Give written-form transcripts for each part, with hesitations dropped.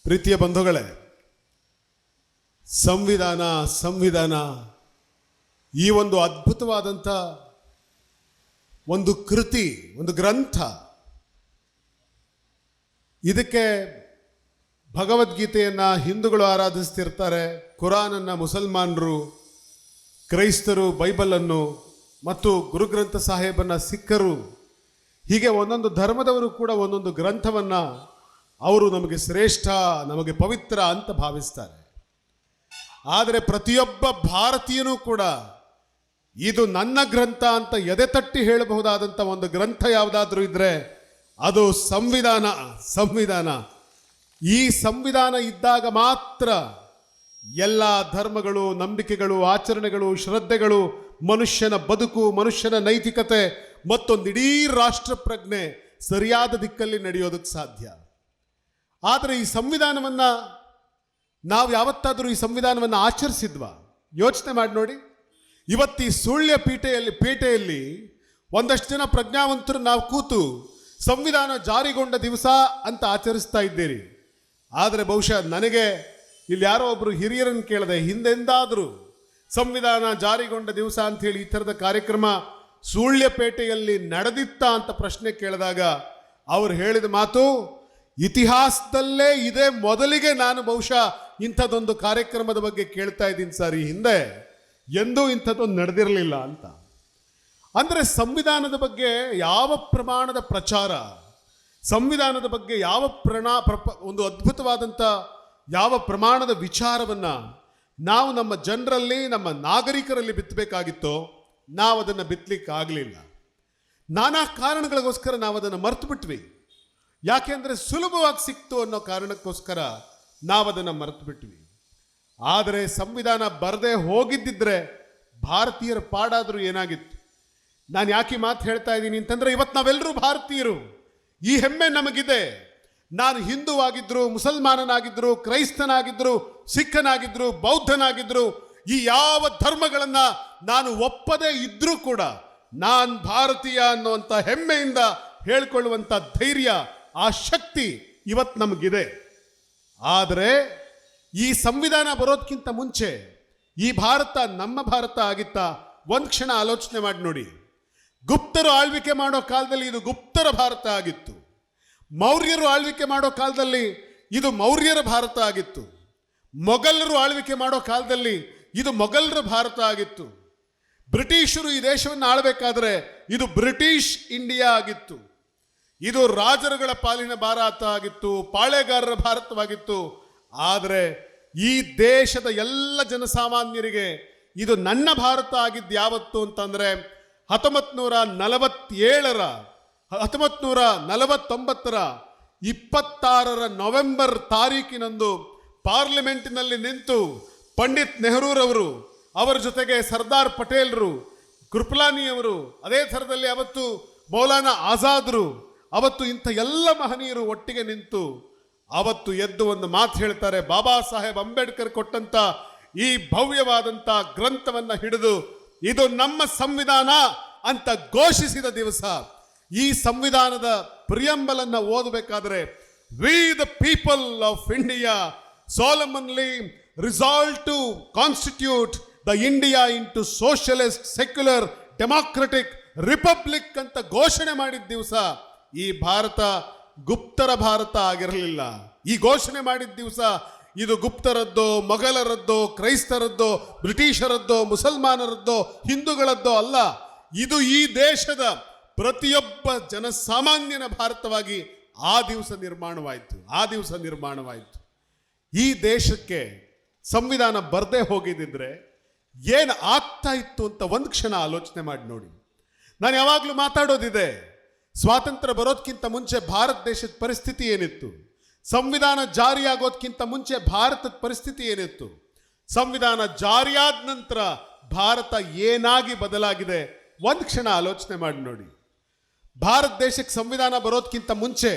ಪ್ರೀತಿಯ ಬಂಧುಗಳೇ, ಸಂವಿಧಾನ ಈ ಒಂದು ಅದ್ಭುತವಾದಂಥ ಒಂದು ಕೃತಿ, ಒಂದು ಗ್ರಂಥ. ಇದಕ್ಕೆ ಭಗವದ್ಗೀತೆಯನ್ನು ಹಿಂದೂಗಳು ಆರಾಧಿಸ್ತಿರ್ತಾರೆ, ಕುರಾನನ್ನು ಮುಸಲ್ಮಾನರು, ಕ್ರೈಸ್ತರು ಬೈಬಲನ್ನು ಮತ್ತು ಗುರುಗ್ರಂಥ ಸಾಹೇಬನ್ನು ಸಿಖ್ಖರು, ಹೀಗೆ ಒಂದೊಂದು ಧರ್ಮದವರು ಕೂಡ ಒಂದೊಂದು ಗ್ರಂಥವನ್ನು ಅವರು ನಮಗೆ ಶ್ರೇಷ್ಠ, ನಮಗೆ ಪವಿತ್ರ ಅಂತ ಭಾವಿಸ್ತಾರೆ. ಆದರೆ ಪ್ರತಿಯೊಬ್ಬ ಭಾರತೀಯನೂ ಕೂಡ ಇದು ನನ್ನ ಗ್ರಂಥ ಅಂತ ಎದೆತಟ್ಟಿ ಹೇಳಬಹುದಾದಂಥ ಒಂದು ಗ್ರಂಥ ಯಾವುದಾದ್ರೂ ಇದ್ದರೆ ಅದು ಸಂವಿಧಾನ. ಈ ಸಂವಿಧಾನ ಇದ್ದಾಗ ಮಾತ್ರ ಎಲ್ಲ ಧರ್ಮಗಳು, ನಂಬಿಕೆಗಳು, ಆಚರಣೆಗಳು, ಶ್ರದ್ಧೆಗಳು, ಮನುಷ್ಯನ ಬದುಕು, ಮನುಷ್ಯನ ನೈತಿಕತೆ ಮತ್ತೊಂದಿಡೀ ರಾಷ್ಟ್ರ ಪ್ರಜ್ಞೆ ಸರಿಯಾದ ದಿಕ್ಕಲ್ಲಿ ನಡೆಯೋದಕ್ಕೆ ಸಾಧ್ಯ. ಆದರೆ ಈ ಸಂವಿಧಾನವನ್ನು ನಾವು ಯಾವತ್ತಾದರೂ ಈ ಸಂವಿಧಾನವನ್ನು ಆಚರಿಸಿದ್ವಾ? ಯೋಚನೆ ಮಾಡಿ ನೋಡಿ. ಇವತ್ತು ಈ ಸುಳ್ಯ ಪೇಟೆಯಲ್ಲಿ ಒಂದಷ್ಟು ಜನ ಪ್ರಜ್ಞಾವಂತರು ನಾವು ಕೂತು ಸಂವಿಧಾನ ಜಾರಿಗೊಂಡ ದಿವಸ ಅಂತ ಆಚರಿಸ್ತಾ ಇದ್ದೀರಿ. ಆದರೆ ಬಹುಶಃ ನನಗೆ ಇಲ್ಲಿ ಯಾರೋ ಒಬ್ಬರು ಹಿರಿಯರನ್ನು ಕೇಳಿದೆ, ಹಿಂದೆಂದಾದರೂ ಸಂವಿಧಾನ ಜಾರಿಗೊಂಡ ದಿವಸ ಅಂಥೇಳಿ ಈ ಥರದ ಕಾರ್ಯಕ್ರಮ ಸುಳ್ಯಪೇಟೆಯಲ್ಲಿ ನಡೆದಿತ್ತ ಅಂತ ಪ್ರಶ್ನೆ ಕೇಳಿದಾಗ ಅವರು ಹೇಳಿದ ಮಾತು, ಇತಿಹಾಸದಲ್ಲೇ ಇದೇ ಮೊದಲಿಗೆ ನಾನು ಬಹುಶಃ ಇಂಥದ್ದೊಂದು ಕಾರ್ಯಕ್ರಮದ ಬಗ್ಗೆ ಕೇಳ್ತಾ ಇದ್ದೀನಿ ಸರ್, ಈ ಹಿಂದೆ ಎಂದೂ ಇಂಥದ್ದೊಂದು ನಡೆದಿರಲಿಲ್ಲ ಅಂತ. ಅಂದರೆ ಸಂವಿಧಾನದ ಬಗ್ಗೆ ಯಾವ ಪ್ರಮಾಣದ ಪ್ರಚಾರ, ಸಂವಿಧಾನದ ಬಗ್ಗೆ ಯಾವ ಒಂದು ಅದ್ಭುತವಾದಂಥ ಯಾವ ಪ್ರಮಾಣದ ವಿಚಾರವನ್ನು ನಾವು ನಮ್ಮ ಜನರಲ್ಲಿ, ನಮ್ಮ ನಾಗರಿಕರಲ್ಲಿ ಬಿತ್ತಬೇಕಾಗಿತ್ತೋ ನಾವು ಅದನ್ನು ಬಿತ್ತಲಿಕ್ಕಾಗಲಿಲ್ಲ. ನಾನಾ ಕಾರಣಗಳಿಗೋಸ್ಕರ ನಾವು ಅದನ್ನು ಮರೆತು ಬಿಟ್ವಿ. ಯಾಕೆಂದರೆ ಸುಲಭವಾಗಿ ಸಿಕ್ತು ಅನ್ನೋ ಕಾರಣಕ್ಕೋಸ್ಕರ ನಾವು ಅದನ್ನು ಮರೆತು ಬಿಟ್ವಿ. ಆದರೆ ಸಂವಿಧಾನ ಬರದೇ ಹೋಗಿದ್ದಿದ್ರೆ ಭಾರತೀಯರ ಪಾಡಾದರೂ ಏನಾಗಿತ್ತು? ನಾನು ಯಾಕೆ ಮಾತು ಹೇಳ್ತಾ ಇದ್ದೀನಿ ಅಂತಂದರೆ, ಇವತ್ತು ನಾವೆಲ್ಲರೂ ಭಾರತೀಯರು, ಈ ಹೆಮ್ಮೆ ನಮಗಿದೆ. ನಾನು ಹಿಂದೂವಾಗಿದ್ದರು, ಮುಸಲ್ಮಾನನಾಗಿದ್ದರು, ಕ್ರೈಸ್ತನಾಗಿದ್ದರು, ಸಿಖ್ಖನಾಗಿದ್ದರು, ಬೌದ್ಧನಾಗಿದ್ದರು, ಈ ಯಾವ ಧರ್ಮಗಳನ್ನು ನಾನು ಒಪ್ಪದೇ ಇದ್ದರೂ ಕೂಡ ನಾನು ಭಾರತೀಯ ಅನ್ನುವಂಥ ಹೆಮ್ಮೆಯಿಂದ ಹೇಳಿಕೊಳ್ಳುವಂಥ ಧೈರ್ಯ, ಆ ಶಕ್ತಿ ಇವತ್ತು ನಮಗಿದೆ. ಆದರೆ ಈ ಸಂವಿಧಾನ ಬರೋದಕ್ಕಿಂತ ಮುಂಚೆ ಈ ಭಾರತ ನಮ್ಮ ಭಾರತ ಆಗಿತ್ತಾ? ಒಂದು ಕ್ಷಣ ಆಲೋಚನೆ ಮಾಡಿ ನೋಡಿ. ಗುಪ್ತರು ಆಳ್ವಿಕೆ ಮಾಡೋ ಕಾಲದಲ್ಲಿ ಇದು ಗುಪ್ತರ ಭಾರತ ಆಗಿತ್ತು. ಮೌರ್ಯರು ಆಳ್ವಿಕೆ ಮಾಡೋ ಕಾಲದಲ್ಲಿ ಇದು ಮೌರ್ಯರ ಭಾರತ ಆಗಿತ್ತು. ಮೊಘಲರು ಆಳ್ವಿಕೆ ಮಾಡೋ ಕಾಲದಲ್ಲಿ ಇದು ಮೊಘಲರ ಭಾರತ ಆಗಿತ್ತು. ಬ್ರಿಟಿಷರು ಈ ದೇಶವನ್ನು ಆಳ್ಬೇಕಾದ್ರೆ ಇದು ಬ್ರಿಟಿಷ್ ಇಂಡಿಯಾ ಆಗಿತ್ತು. ಇದು ರಾಜರುಗಳ ಪಾಲಿನ ಭಾರತ ಆಗಿತ್ತು, ಪಾಳೆಗಾರರ ಭಾರತವಾಗಿತ್ತು. ಆದರೆ ಈ ದೇಶದ ಎಲ್ಲ ಜನಸಾಮಾನ್ಯರಿಗೆ ಇದು ನನ್ನ ಭಾರತ ಆಗಿದ್ದು ಯಾವತ್ತು ಅಂತಂದರೆ 1949ರ 26 ನವೆಂಬರ್ ತಾರೀಕಿನಂದು ಪಾರ್ಲಿಮೆಂಟಿನಲ್ಲಿ ನಿಂತು ಪಂಡಿತ್ ನೆಹರೂರವರು, ಅವರ ಜೊತೆಗೆ ಸರ್ದಾರ್ ಪಟೇಲ್ರು, ಕೃಪಲಾನಿಯವರು, ಅದೇ ಥರದಲ್ಲಿ ಅವತ್ತು ಮೌಲಾನಾ ಆಜಾದ್ರು, ಅವತ್ತು ಇಂಥ ಎಲ್ಲ ಮಹನೀಯರು ಒಟ್ಟಿಗೆ ನಿಂತು ಅವತ್ತು ಎದ್ದು ಒಂದು ಮಾತು ಹೇಳ್ತಾರೆ. ಬಾಬಾ ಸಾಹೇಬ್ ಅಂಬೇಡ್ಕರ್ ಕೊಟ್ಟಂತ ಈ ಭವ್ಯವಾದಂಥ ಗ್ರಂಥವನ್ನು ಹಿಡಿದು ಇದು ನಮ್ಮ ಸಂವಿಧಾನ ಅಂತ ಘೋಷಿಸಿದ ದಿವಸ. ಈ ಸಂವಿಧಾನದ ಪ್ರಿಯಂಬಲನ್ನು ಓದಬೇಕಾದ್ರೆ, V the people of India solemnly resolve to constitute the India into socialist, secular, democratic republic ಅಂತ ಘೋಷಣೆ ಮಾಡಿದ ದಿವಸ ಈ ಭಾರತ ಗುಪ್ತರ ಭಾರತ ಆಗಿರಲಿಲ್ಲ. ಈ ಘೋಷಣೆ ಮಾಡಿದ ದಿವಸ ಇದು ಗುಪ್ತರದ್ದೋ, ಮೊಘಲರದ್ದೋ, ಕ್ರೈಸ್ತರದ್ದೋ, ಬ್ರಿಟಿಷರದ್ದೋ, ಮುಸಲ್ಮಾನರದ್ದೋ, ಹಿಂದೂಗಳದ್ದೋ ಅಲ್ಲ. ಇದು ಈ ದೇಶದ ಪ್ರತಿಯೊಬ್ಬ ಜನಸಾಮಾನ್ಯನ ಭಾರತವಾಗಿ ಆ ದಿವಸ ನಿರ್ಮಾಣವಾಯಿತು. ಈ ದೇಶಕ್ಕೆ ಸಂವಿಧಾನ ಬರದೇ ಹೋಗಿದ್ದಿದ್ರೆ ಏನು ಆಗ್ತಾ ಇತ್ತು ಅಂತ ಒಂದು ಕ್ಷಣ ಆಲೋಚನೆ ಮಾಡಿ ನೋಡಿ. ನಾನು ಯಾವಾಗಲೂ ಮಾತಾಡೋದಿದೆ, ಸ್ವಾತಂತ್ರ್ಯ ಬರೋದಕ್ಕಿಂತ ಮುಂಚೆ ಭಾರತ ದೇಶದ ಪರಿಸ್ಥಿತಿ ಏನಿತ್ತು, ಸಂವಿಧಾನ ಜಾರಿಯಾಗೋದಕ್ಕಿಂತ ಮುಂಚೆ ಭಾರತದ ಪರಿಸ್ಥಿತಿ ಏನಿತ್ತು, ಸಂವಿಧಾನ ಜಾರಿಯಾದ ನಂತರ ಭಾರತ ಏನಾಗಿ ಬದಲಾಗಿದೆ, ಒಂದು ಕ್ಷಣ ಆಲೋಚನೆ ಮಾಡಿ ನೋಡಿ. ಭಾರತ ದೇಶಕ್ಕೆ ಸಂವಿಧಾನ ಬರೋದಕ್ಕಿಂತ ಮುಂಚೆ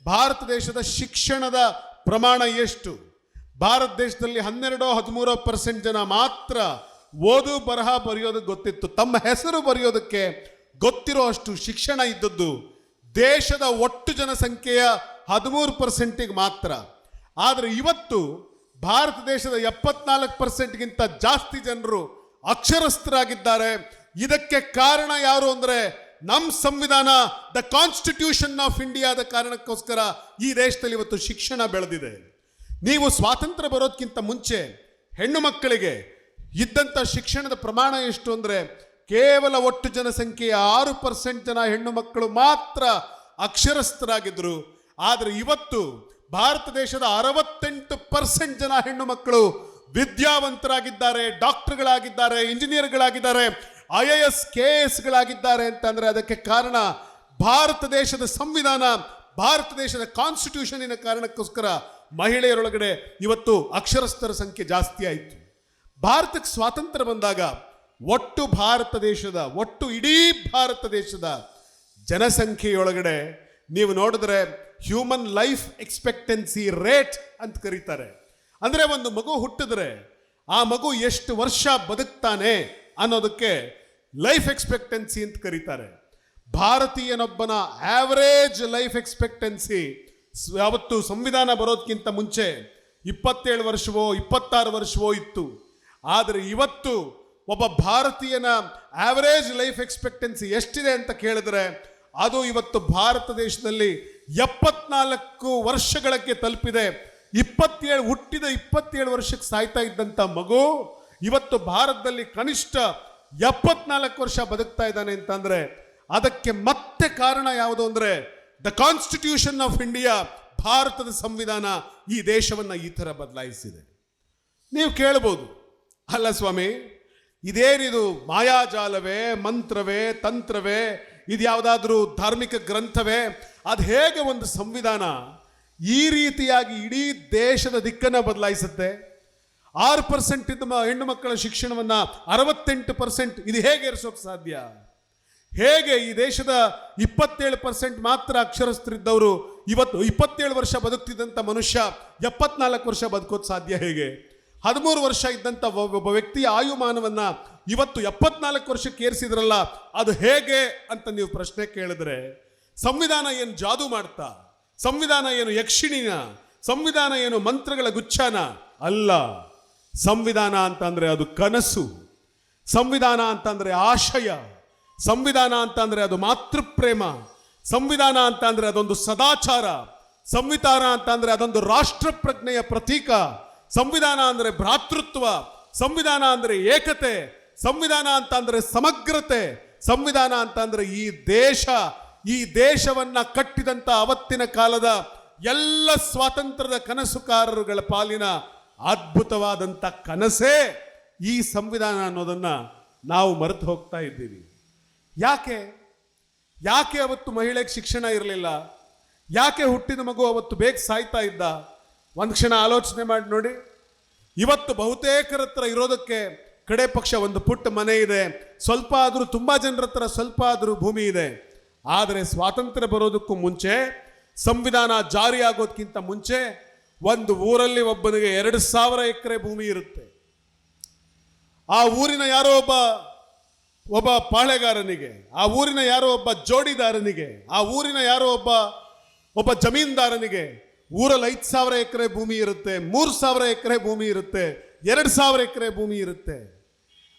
ಭಾರತ ದೇಶದ ಶಿಕ್ಷಣದ ಪ್ರಮಾಣ ಎಷ್ಟು? ಭಾರತ ದೇಶದಲ್ಲಿ 12-13% ಜನ ಮಾತ್ರ ಓದು ಬರಹ ಬರೆಯೋದಕ್ಕೆ ಗೊತ್ತಿತ್ತು. ತಮ್ಮ ಹೆಸರು ಬರೆಯೋದಕ್ಕೆ ಗೊತ್ತಿರೋ ಅಷ್ಟು ಶಿಕ್ಷಣ ಇದ್ದದ್ದು ದೇಶದ ಒಟ್ಟು ಜನಸಂಖ್ಯೆಯ 13% ಮಾತ್ರ. ಆದರೆ ಇವತ್ತು ಭಾರತ ದೇಶದ 74%ಗಿಂತ ಜಾಸ್ತಿ ಜನರು ಅಕ್ಷರಸ್ಥರಾಗಿದ್ದಾರೆ. ಇದಕ್ಕೆ ಕಾರಣ ಯಾರು ಅಂದ್ರೆ ನಮ್ಮ ಸಂವಿಧಾನ, ದ ಕಾನ್ಸ್ಟಿಟ್ಯೂಷನ್ ಆಫ್ ಇಂಡಿಯಾದ ಕಾರಣಕ್ಕೋಸ್ಕರ ಈ ದೇಶದಲ್ಲಿ ಇವತ್ತು ಶಿಕ್ಷಣ ಬೆಳೆದಿದೆ. ನೀವು ಸ್ವಾತಂತ್ರ್ಯ ಬರೋದಕ್ಕಿಂತ ಮುಂಚೆ ಹೆಣ್ಣು ಮಕ್ಕಳಿಗೆ ಇದ್ದಂಥ ಶಿಕ್ಷಣದ ಪ್ರಮಾಣ ಎಷ್ಟು ಅಂದರೆ ಕೇವಲ ಒಟ್ಟು ಜನಸಂಖ್ಯೆಯ 6% ಜನ ಹೆಣ್ಣು ಮಕ್ಕಳು ಮಾತ್ರ ಅಕ್ಷರಸ್ಥರಾಗಿದ್ದರು. ಆದರೆ ಇವತ್ತು ಭಾರತ ದೇಶದ 68% ಜನ ಹೆಣ್ಣು ಮಕ್ಕಳು ವಿದ್ಯಾವಂತರಾಗಿದ್ದಾರೆ, ಡಾಕ್ಟರ್ಗಳಾಗಿದ್ದಾರೆ, ಇಂಜಿನಿಯರ್ಗಳಾಗಿದ್ದಾರೆ, IAS KS ಅಂತಂದ್ರೆ ಅದಕ್ಕೆ ಕಾರಣ ಭಾರತ ದೇಶದ ಸಂವಿಧಾನ, ಭಾರತ ದೇಶದ ಕಾನ್ಸ್ಟಿಟ್ಯೂಷನಿನ ಕಾರಣಕ್ಕೋಸ್ಕರ ಮಹಿಳೆಯರೊಳಗಡೆ ಇವತ್ತು ಅಕ್ಷರಸ್ಥರ ಸಂಖ್ಯೆ ಜಾಸ್ತಿ ಆಯಿತು. ಭಾರತಕ್ಕೆ ಸ್ವಾತಂತ್ರ್ಯ ಬಂದಾಗ ಒಟ್ಟು ಇಡೀ ಭಾರತ ದೇಶದ ಜನಸಂಖ್ಯೆಯೊಳಗಡೆ ನೀವು ನೋಡಿದ್ರೆ ಹ್ಯೂಮನ್ ಲೈಫ್ ಎಕ್ಸ್ಪೆಕ್ಟೆನ್ಸಿ ರೇಟ್ ಅಂತ ಕರೀತಾರೆ. ಅಂದರೆ ಒಂದು ಮಗು ಹುಟ್ಟಿದ್ರೆ ಆ ಮಗು ಎಷ್ಟು ವರ್ಷ ಬದುಕ್ತಾನೆ ಅನ್ನೋದಕ್ಕೆ ಲೈಫ್ ಎಕ್ಸ್ಪೆಕ್ಟೆನ್ಸಿ ಅಂತ ಕರೀತಾರೆ. ಭಾರತೀಯನೊಬ್ಬನ ಆವರೇಜ್ ಲೈಫ್ ಎಕ್ಸ್ಪೆಕ್ಟೆನ್ಸಿ ಯಾವತ್ತು ಸಂವಿಧಾನ ಬರೋದಕ್ಕಿಂತ ಮುಂಚೆ 27 ವರ್ಷವೋ 26 ವರ್ಷವೋ ಇತ್ತು. ಆದರೆ ಇವತ್ತು ಒಬ್ಬ ಭಾರತೀಯನ ಆವರೇಜ್ ಲೈಫ್ ಎಕ್ಸ್ಪೆಕ್ಟೆನ್ಸಿ ಎಷ್ಟಿದೆ ಅಂತ ಕೇಳಿದ್ರೆ ಅದು ಇವತ್ತು ಭಾರತ ದೇಶದಲ್ಲಿ 74 ವರ್ಷಗಳಿಗೆ ತಲುಪಿದೆ. ಹುಟ್ಟಿದ 27 ವರ್ಷಕ್ಕೆ ಸಾಯ್ತಾ ಇದ್ದಂಥ ಮಗು ಇವತ್ತು ಭಾರತದಲ್ಲಿ ಕನಿಷ್ಠ 74 ವರ್ಷ ಬದುಕ್ತಾ ಇದ್ದಾನೆ ಅಂತಂದ್ರೆ ಅದಕ್ಕೆ ಮತ್ತೆ ಕಾರಣ ಯಾವುದು ಅಂದ್ರೆ ದ ಕಾನ್ಸ್ಟಿಟ್ಯೂಷನ್ ಆಫ್ ಇಂಡಿಯಾ, ಭಾರತದ ಸಂವಿಧಾನ ಈ ದೇಶವನ್ನ ಈ ತರ ಬದಲಾಯಿಸಿದೆ. ನೀವು ಕೇಳಬಹುದು, ಅಲ್ಲ ಸ್ವಾಮಿ ಇದೇನಿದು ಮಾಯಾಜಾಲವೇ, ಮಂತ್ರವೇ, ತಂತ್ರವೇ, ಇದು ಯಾವುದಾದ್ರೂ ಧಾರ್ಮಿಕ ಗ್ರಂಥವೇ? ಅದು ಹೇಗೆ ಒಂದು ಸಂವಿಧಾನ ಈ ರೀತಿಯಾಗಿ ಇಡೀ ದೇಶದ ದಿಕ್ಕನ್ನು ಬದಲಾಯಿಸುತ್ತೆ? 6% ಇದ್ದ ಹೆಣ್ಣು ಮಕ್ಕಳ ಶಿಕ್ಷಣವನ್ನ 68% ಇದು ಹೇಗೆ ಏರಿಸೋಕೆ ಸಾಧ್ಯ? ಹೇಗೆ ಈ ದೇಶದ 27% ಮಾತ್ರ ಅಕ್ಷರಸ್ಥರಿದ್ದವರು ಇವತ್ತು 27 ವರ್ಷ ಬದುಕ್ತಿದ್ದಂಥ ಮನುಷ್ಯ 74 ವರ್ಷ ಬದುಕೋದು ಸಾಧ್ಯ ಹೇಗೆ? 13 ವರ್ಷ ಇದ್ದಂಥ ಒಬ್ಬ ವ್ಯಕ್ತಿಯ ಆಯುಮಾನವನ್ನ ಇವತ್ತು 74 ವರ್ಷಕ್ಕೆ ಏರಿಸಿದ್ರಲ್ಲ, ಅದು ಹೇಗೆ ಅಂತ ನೀವು ಪ್ರಶ್ನೆ ಕೇಳಿದ್ರೆ ಸಂವಿಧಾನ ಏನು ಜಾದೂ ಮಾಡ್ತಾ? ಸಂವಿಧಾನ ಏನು ಯಕ್ಷಿಣಿನ? ಸಂವಿಧಾನ ಏನು ಮಂತ್ರಗಳ ಗುಚ್ಛಾನ? ಅಲ್ಲ. ಸಂವಿಧಾನ ಅಂತಂದ್ರೆ ಅದು ಕನಸು, ಸಂವಿಧಾನ ಅಂತಂದ್ರೆ ಆಶಯ, ಸಂವಿಧಾನ ಅಂತಂದ್ರೆ ಅದು ಮಾತೃಪ್ರೇಮ, ಸಂವಿಧಾನ ಅಂತಂದ್ರೆ ಅದೊಂದು ಸದಾಚಾರ, ಸಂವಿಧಾನ ಅಂತಂದ್ರೆ ಅದೊಂದು ರಾಷ್ಟ್ರ ಪ್ರಜ್ಞೆಯ ಪ್ರತೀಕ, ಸಂವಿಧಾನ ಅಂದ್ರೆ ಭ್ರಾತೃತ್ವ, ಸಂವಿಧಾನ ಅಂದ್ರೆ ಏಕತೆ, ಸಂವಿಧಾನ ಅಂತಂದ್ರೆ ಸಮಗ್ರತೆ, ಸಂವಿಧಾನ ಅಂತಂದ್ರೆ ಈ ದೇಶವನ್ನ ಕಟ್ಟಿದಂತ ಅವತ್ತಿನ ಕಾಲದ ಎಲ್ಲ ಸ್ವಾತಂತ್ರ್ಯದ ಕನಸುಕಾರರುಗಳ ಪಾಲಿನ ಅದ್ಭುತವಾದಂಥ ಕನಸೇ ಈ ಸಂವಿಧಾನ ಅನ್ನೋದನ್ನ ನಾವು ಮರೆತು ಹೋಗ್ತಾ ಇದ್ದೀವಿ. ಯಾಕೆ ಅವತ್ತು ಮಹಿಳೆಗೆ ಶಿಕ್ಷಣ ಇರಲಿಲ್ಲ? ಯಾಕೆ ಹುಟ್ಟಿದ ಮಗು ಅವತ್ತು ಬೇಗ ಸಾಯ್ತಾ ಇದ್ದ? ಒಂದು ಕ್ಷಣ ಆಲೋಚನೆ ಮಾಡಿ ನೋಡಿ. ಇವತ್ತು ಬಹುತೇಕರ ಹತ್ರ ಇರೋದಕ್ಕೆ ಕಡೆ ಪಕ್ಷ ಒಂದು ಪುಟ್ಟ ಮನೆ ಇದೆ, ಸ್ವಲ್ಪ ಆದರೂ ತುಂಬ ಜನರ ಹತ್ರ ಸ್ವಲ್ಪ ಆದರೂ ಭೂಮಿ ಇದೆ. ಆದರೆ ಸ್ವಾತಂತ್ರ್ಯ ಬರೋದಕ್ಕೂ ಮುಂಚೆ, ಸಂವಿಧಾನ ಜಾರಿ ಆಗೋದಕ್ಕಿಂತ ಮುಂಚೆ ಒಂದು ಊರಲ್ಲಿ ಒಬ್ಬನಿಗೆ 2,000 ಎಕರೆ ಭೂಮಿ ಇರುತ್ತೆ. ಆ ಊರಿನ ಯಾರೋ ಒಬ್ಬ ಪಾಳೆಗಾರನಿಗೆ, ಆ ಊರಿನ ಯಾರೋ ಒಬ್ಬ ಜೋಡಿದಾರನಿಗೆ, ಆ ಊರಿನ ಯಾರೋ ಒಬ್ಬ ಜಮೀನ್ದಾರನಿಗೆ ಊರಲ್ಲಿ 5,000 ಎಕರೆ ಭೂಮಿ ಇರುತ್ತೆ, 3,000 ಎಕರೆ ಭೂಮಿ ಇರುತ್ತೆ, 2,000 ಎಕರೆ ಭೂಮಿ ಇರುತ್ತೆ.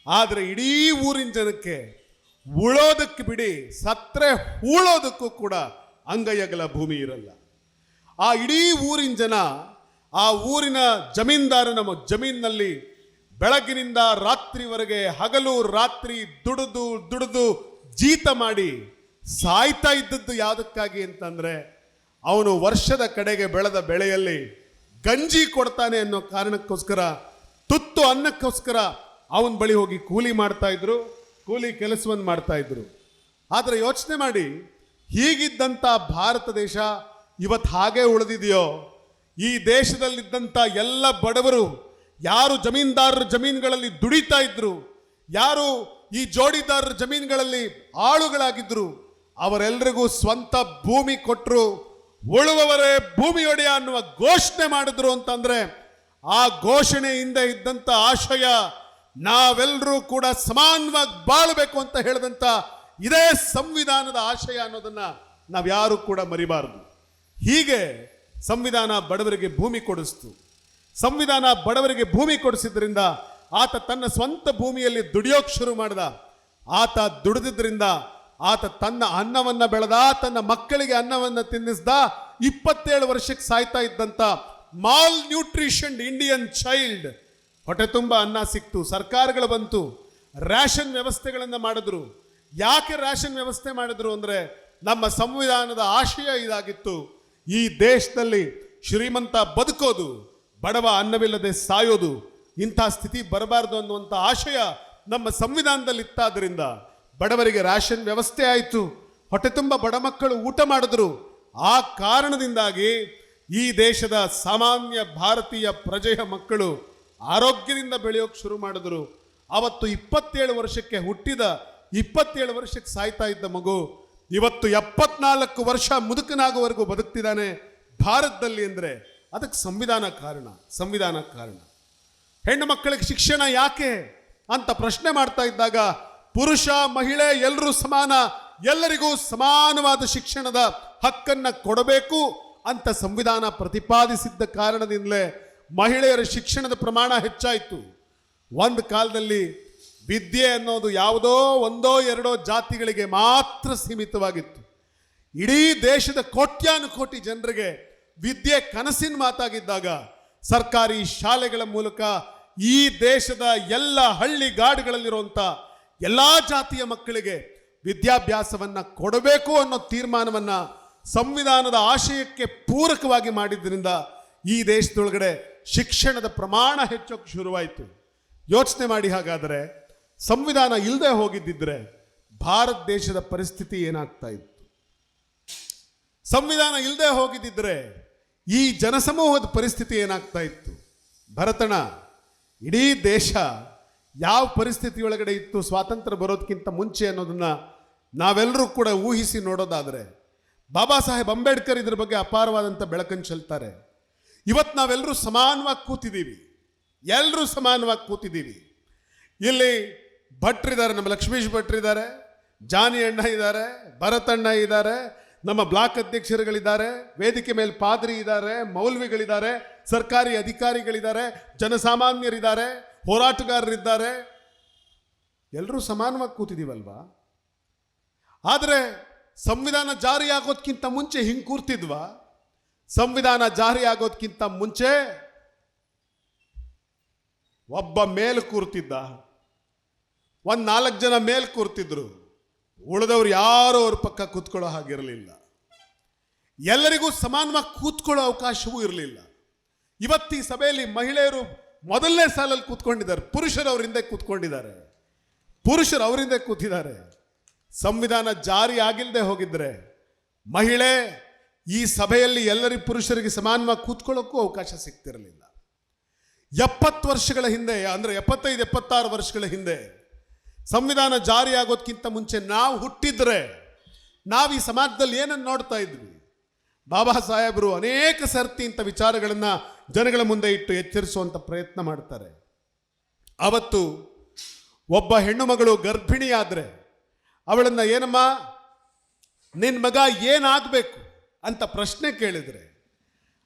ಆದರೆ ಇಡೀ ಊರಿನ ಜನಕ್ಕೆ ಉಳೋದಕ್ಕೆ ಬಿಡಿ, ಸತ್ರೆ ಹೂಳೋದಕ್ಕೂ ಕೂಡ ಅಂಗೈಯಗಲ ಭೂಮಿ ಇರಲ್ಲ. ಆ ಇಡೀ ಊರಿನ ಜನ ಆ ಊರಿನ ಜಮೀನ್ದಾರನ ಜಮೀನಿನಲ್ಲಿ ಬೆಳಗಿನಿಂದ ರಾತ್ರಿವರೆಗೆ ಹಗಲು ರಾತ್ರಿ ದುಡಿದು ಜೀತ ಮಾಡಿ ಸಾಯ್ತಾ ಇದ್ದದ್ದು ಯಾವುದಕ್ಕಾಗಿ ಅಂತಂದ್ರೆ ಅವನು ವರ್ಷದ ಕಡೆಗೆ ಬೆಳೆದ ಬೆಳೆಯಲ್ಲಿ ಗಂಜಿ ಕೊಡ್ತಾನೆ ಅನ್ನೋ ಕಾರಣಕ್ಕೋಸ್ಕರ, ತುತ್ತು ಅನ್ನಕ್ಕೋಸ್ಕರ ಅವನ ಬಳಿ ಹೋಗಿ ಕೂಲಿ ಮಾಡ್ತಾ ಇದ್ರು, ಕೂಲಿ ಕೆಲಸವನ್ನು ಮಾಡ್ತಾ ಇದ್ರು. ಆದರೆ ಯೋಚನೆ ಮಾಡಿ, ಹೀಗಿದ್ದಂಥ ಭಾರತ ದೇಶ ಇವತ್ತು ಹಾಗೆ ಉಳಿದಿದೆಯೋ? ಈ ದೇಶದಲ್ಲಿದ್ದಂಥ ಎಲ್ಲ ಬಡವರು ಯಾರು ಜಮೀನ್ದಾರರ ಜಮೀನುಗಳಲ್ಲಿ ದುಡಿತಾ ಇದ್ರು, ಯಾರು ಈ ಜೋಡಿದಾರರ ಜಮೀನುಗಳಲ್ಲಿ ಆಳುಗಳಾಗಿದ್ರು, ಅವರೆಲ್ಲರಿಗೂ ಸ್ವಂತ ಭೂಮಿ ಕೊಟ್ಟರು. ಉಳುವವರೇ ಭೂಮಿ ಒಡೆಯ ಅನ್ನುವ ಘೋಷಣೆ ಮಾಡಿದ್ರು ಅಂತಂದ್ರೆ ಆ ಘೋಷಣೆಯಿಂದ ಇದ್ದಂಥ ಆಶಯ ನಾವೆಲ್ಲರೂ ಕೂಡ ಸಮಾನವಾಗಿ ಬಾಳಬೇಕು ಅಂತ ಹೇಳಿದಂಥ ಇದೇ ಸಂವಿಧಾನದ ಆಶಯ ಅನ್ನೋದನ್ನ ನಾವ್ಯಾರು ಕೂಡ ಮರಿಬಾರದು. ಹೀಗೆ ಸಂವಿಧಾನ ಬಡವರಿಗೆ ಭೂಮಿ ಕೊಡಿಸ್ತು. ಸಂವಿಧಾನ ಬಡವರಿಗೆ ಭೂಮಿ ಕೊಡಿಸಿದ್ರಿಂದ ಆತ ತನ್ನ ಸ್ವಂತ ಭೂಮಿಯಲ್ಲಿ ದುಡಿಯೋಕೆ ಶುರು ಮಾಡ್ದ. ಆತ ದುಡಿದಿದ್ರಿಂದ ಆತ ತನ್ನ ಅನ್ನವನ್ನ ಬೆಳೆದ, ತನ್ನ ಮಕ್ಕಳಿಗೆ ಅನ್ನವನ್ನ ತಿನ್ನಿಸ್ದ. 27 ವರ್ಷಕ್ಕೆ ಸಾಯ್ತಾ ಇದ್ದಂತ ಮಾಲ್ ನ್ಯೂಟ್ರಿಷನ್ ಇಂಡಿಯನ್ ಚೈಲ್ಡ್ ಹೊಟ್ಟೆ ತುಂಬ ಅನ್ನ ಸಿಕ್ತು. ಸರ್ಕಾರಗಳು ಬಂತು, ರ್ಯಾಷನ್ ವ್ಯವಸ್ಥೆಗಳನ್ನು ಮಾಡಿದ್ರು. ಯಾಕೆ ರ್ಯಾಷನ್ ವ್ಯವಸ್ಥೆ ಮಾಡಿದ್ರು ಅಂದರೆ ನಮ್ಮ ಸಂವಿಧಾನದ ಆಶಯ ಇದಾಗಿತ್ತು, ಈ ದೇಶದಲ್ಲಿ ಶ್ರೀಮಂತ ಬದುಕೋದು, ಬಡವ ಅನ್ನವಿಲ್ಲದೆ ಸಾಯೋದು, ಇಂಥ ಸ್ಥಿತಿ ಬರಬಾರ್ದು ಅನ್ನುವಂಥ ಆಶಯ ನಮ್ಮ ಸಂವಿಧಾನದಲ್ಲಿ ಇತ್ತಾದ್ರಿಂದ ಬಡವರಿಗೆ ರ್ಯಾಷನ್ ವ್ಯವಸ್ಥೆ ಆಯಿತು. ಹೊಟ್ಟೆ ತುಂಬ ಬಡ ಮಕ್ಕಳು ಊಟ ಮಾಡಿದ್ರು. ಆ ಕಾರಣದಿಂದಾಗಿ ಈ ದೇಶದ ಸಾಮಾನ್ಯ ಭಾರತೀಯ ಪ್ರಜೆಯ ಮಕ್ಕಳು ಆರೋಗ್ಯದಿಂದ ಬೆಳೆಯೋಕೆ ಶುರು ಮಾಡಿದ್ರು. ಅವತ್ತು 27 ವರ್ಷಕ್ಕೆ ಹುಟ್ಟಿದ, 27 ವರ್ಷಕ್ಕೆ ಸಾಯ್ತಾ ಇದ್ದ ಮಗು ಇವತ್ತು 74 ವರ್ಷ ಮುದುಕನಾಗುವವರೆಗೂ ಬದುಕ್ತಿದ್ದಾನೆ ಭಾರತದಲ್ಲಿ. ಅಂದರೆ ಅದಕ್ಕೆ ಸಂವಿಧಾನ ಕಾರಣ. ಸಂವಿಧಾನ ಕಾರಣ. ಹೆಣ್ಣು ಮಕ್ಕಳಿಗೆ ಶಿಕ್ಷಣ ಯಾಕೆ ಅಂತ ಪ್ರಶ್ನೆ ಮಾಡ್ತಾ ಇದ್ದಾಗ ಪುರುಷ ಮಹಿಳೆ ಎಲ್ಲರೂ ಸಮಾನ, ಎಲ್ಲರಿಗೂ ಸಮಾನವಾದ ಶಿಕ್ಷಣದ ಹಕ್ಕನ್ನ ಕೊಡಬೇಕು ಅಂತ ಸಂವಿಧಾನ ಪ್ರತಿಪಾದಿಸಿದ್ದ ಕಾರಣದಿಂದಲೇ ಮಹಿಳೆಯರ ಶಿಕ್ಷಣದ ಪ್ರಮಾಣ ಹೆಚ್ಚಾಯಿತು. ಒಂದು ಕಾಲದಲ್ಲಿ ವಿದ್ಯೆ ಅನ್ನೋದು ಯಾವುದೋ ಒಂದೋ ಎರಡೋ ಜಾತಿಗಳಿಗೆ ಮಾತ್ರ ಸೀಮಿತವಾಗಿತ್ತು. ಇಡೀ ದೇಶದ ಕೋಟ್ಯಾನುಕೋಟಿ ಜನರಿಗೆ ವಿದ್ಯೆ ಕನಸಿನ ಮಾತಾಗಿದ್ದಾಗ ಸರ್ಕಾರಿ ಶಾಲೆಗಳ ಮೂಲಕ ಈ ದೇಶದ ಎಲ್ಲ ಹಳ್ಳಿಗಾಡುಗಳಲ್ಲಿರುವಂಥ ಎಲ್ಲ ಜಾತಿಯ ಮಕ್ಕಳಿಗೆ ವಿದ್ಯಾಭ್ಯಾಸವನ್ನು ಕೊಡಬೇಕು ಅನ್ನೋ ತೀರ್ಮಾನವನ್ನು ಸಂವಿಧಾನದ ಆಶಯಕ್ಕೆ ಪೂರಕವಾಗಿ ಮಾಡಿದ್ರಿಂದ ಈ ದೇಶದೊಳಗಡೆ ಶಿಕ್ಷಣದ ಪ್ರಮಾಣ ಹೆಚ್ಚೋಕೆ ಶುರುವಾಯಿತು. ಯೋಚನೆ ಮಾಡಿ, ಹಾಗಾದರೆ ಸಂವಿಧಾನ ಇಲ್ಲದೆ ಹೋಗಿದ್ದಿದ್ರೆ ಭಾರತ ದೇಶದ ಪರಿಸ್ಥಿತಿ ಏನಾಗ್ತಾ ಇತ್ತು? ಸಂವಿಧಾನ ಇಲ್ಲದೆ ಹೋಗಿದ್ದಿದ್ರೆ ಈ ಜನಸಮೂಹದ ಪರಿಸ್ಥಿತಿ ಏನಾಗ್ತಾ ಇತ್ತು? ಭರತಣ್ಣ, ಇಡೀ ದೇಶ ಯಾವ ಪರಿಸ್ಥಿತಿಯೊಳಗಡೆ ಇತ್ತು ಸ್ವಾತಂತ್ರ್ಯ ಬರೋದಕ್ಕಿಂತ ಮುಂಚೆ ಅನ್ನೋದನ್ನ ನಾವೆಲ್ಲರೂ ಕೂಡ ಊಹಿಸಿ ನೋಡೋದಾದರೆ, ಬಾಬಾ ಸಾಹೇಬ್ ಅಂಬೇಡ್ಕರ್ ಇದ್ರ ಬಗ್ಗೆ ಅಪಾರವಾದಂಥ ಬೆಳಕನ್ನು ಚೆಲ್ತಾರೆ. ಇವತ್ತು ನಾವೆಲ್ಲರೂ ಸಮಾನವಾಗಿ ಕೂತಿದ್ದೀವಿ, ಎಲ್ಲರೂ ಸಮಾನವಾಗಿ ಕೂತಿದ್ದೀವಿ. ಇಲ್ಲಿ ಭಟ್ರಿದ್ದಾರೆ, ನಮ್ಮ ಲಕ್ಷ್ಮೀಶ್ ಭಟ್ರಿದ್ದಾರೆ, ಜಾನಿ ಅಣ್ಣ ಇದ್ದಾರೆ, ಭರತಣ್ಣ ಇದ್ದಾರೆ, ನಮ್ಮ ಬ್ಲಾಕ್ ಅಧ್ಯಕ್ಷರುಗಳಿದ್ದಾರೆ, ವೇದಿಕೆ ಮೇಲೆ ಪಾದ್ರಿ ಇದ್ದಾರೆ, ಮೌಲ್ವಿಗಳಿದ್ದಾರೆ, ಸರ್ಕಾರಿ ಅಧಿಕಾರಿಗಳಿದ್ದಾರೆ, ಜನಸಾಮಾನ್ಯರಿದ್ದಾರೆ, ಹೋರಾಟಗಾರರಿದ್ದಾರೆ. ಎಲ್ಲರೂ ಸಮಾನವಾಗಿ ಕೂತಿದ್ದೀವಲ್ವಾ? ಆದರೆ ಸಂವಿಧಾನ ಜಾರಿ ಆಗೋದಕ್ಕಿಂತ ಮುಂಚೆ ಹಿಂಗೆ ಕೂರ್ತಿದ್ವಾ? ಸಂವಿಧಾನ ಜಾರಿ ಆಗೋದಕ್ಕಿಂತ ಮುಂಚೆ ಒಬ್ಬ ಮೇಲ್ ಕೂರ್ತಿದ್ದ, ಒಂದು 4 ಜನ ಮೇಲ್ ಕೂರ್ತಿದ್ರು, ಉಳಿದವ್ರು ಯಾರು ಅವ್ರ ಪಕ್ಕ ಕೂತ್ಕೊಳ್ಳೋ ಹಾಗಿರಲಿಲ್ಲ. ಎಲ್ಲರಿಗೂ ಸಮಾನವಾಗಿ ಕೂತ್ಕೊಳ್ಳೋ ಅವಕಾಶವೂ ಇರಲಿಲ್ಲ. ಇವತ್ತು ಈ ಸಭೆಯಲ್ಲಿ ಮಹಿಳೆಯರು ಮೊದಲನೇ ಸಾಲಲ್ಲಿ ಕೂತ್ಕೊಂಡಿದ್ದಾರೆ, ಪುರುಷರು ಅವ್ರ ಹಿಂದೆ ಕೂತ್ಕೊಂಡಿದ್ದಾರೆ, ಪುರುಷರು ಅವ್ರ ಹಿಂದೆ ಕೂತಿದ್ದಾರೆ. ಸಂವಿಧಾನ ಜಾರಿ ಆಗಿಲ್ಲದೆ ಹೋಗಿದ್ರೆ ಮಹಿಳೆ ಈ ಸಭೆಯಲ್ಲಿ ಎಲ್ಲರಿಗೂ ಪುರುಷರಿಗೆ ಸಮಾನವಾಗಿ ಕೂತ್ಕೊಳ್ಳೋಕ್ಕೂ ಅವಕಾಶ ಸಿಗ್ತಿರಲಿಲ್ಲ. 70 ವರ್ಷಗಳ ಹಿಂದೆ, ಅಂದರೆ 75-76 ವರ್ಷಗಳ ಹಿಂದೆ ಸಂವಿಧಾನ ಜಾರಿ ಆಗೋದಕ್ಕಿಂತ ಮುಂಚೆ ನಾವು ಹುಟ್ಟಿದ್ರೆ ನಾವು ಈ ಸಮಾಜದಲ್ಲಿ ಏನನ್ನು ನೋಡ್ತಾ ಇದ್ವಿ? ಬಾಬಾ ಸಾಹೇಬರು ಅನೇಕ ಸರ್ತಿ ಇಂಥ ವಿಚಾರಗಳನ್ನು ಜನಗಳ ಮುಂದೆ ಇಟ್ಟು ಎಚ್ಚರಿಸುವಂಥ ಪ್ರಯತ್ನ ಮಾಡ್ತಾರೆ. ಅವತ್ತು ಒಬ್ಬ ಹೆಣ್ಣು ಮಗಳು ಗರ್ಭಿಣಿಯಾದರೆ ಅವಳನ್ನು ಏನಮ್ಮ ನಿನ್ನ ಮಗ ಏನಾಗಬೇಕು ಅಂತ ಪ್ರಶ್ನೆ ಕೇಳಿದರೆ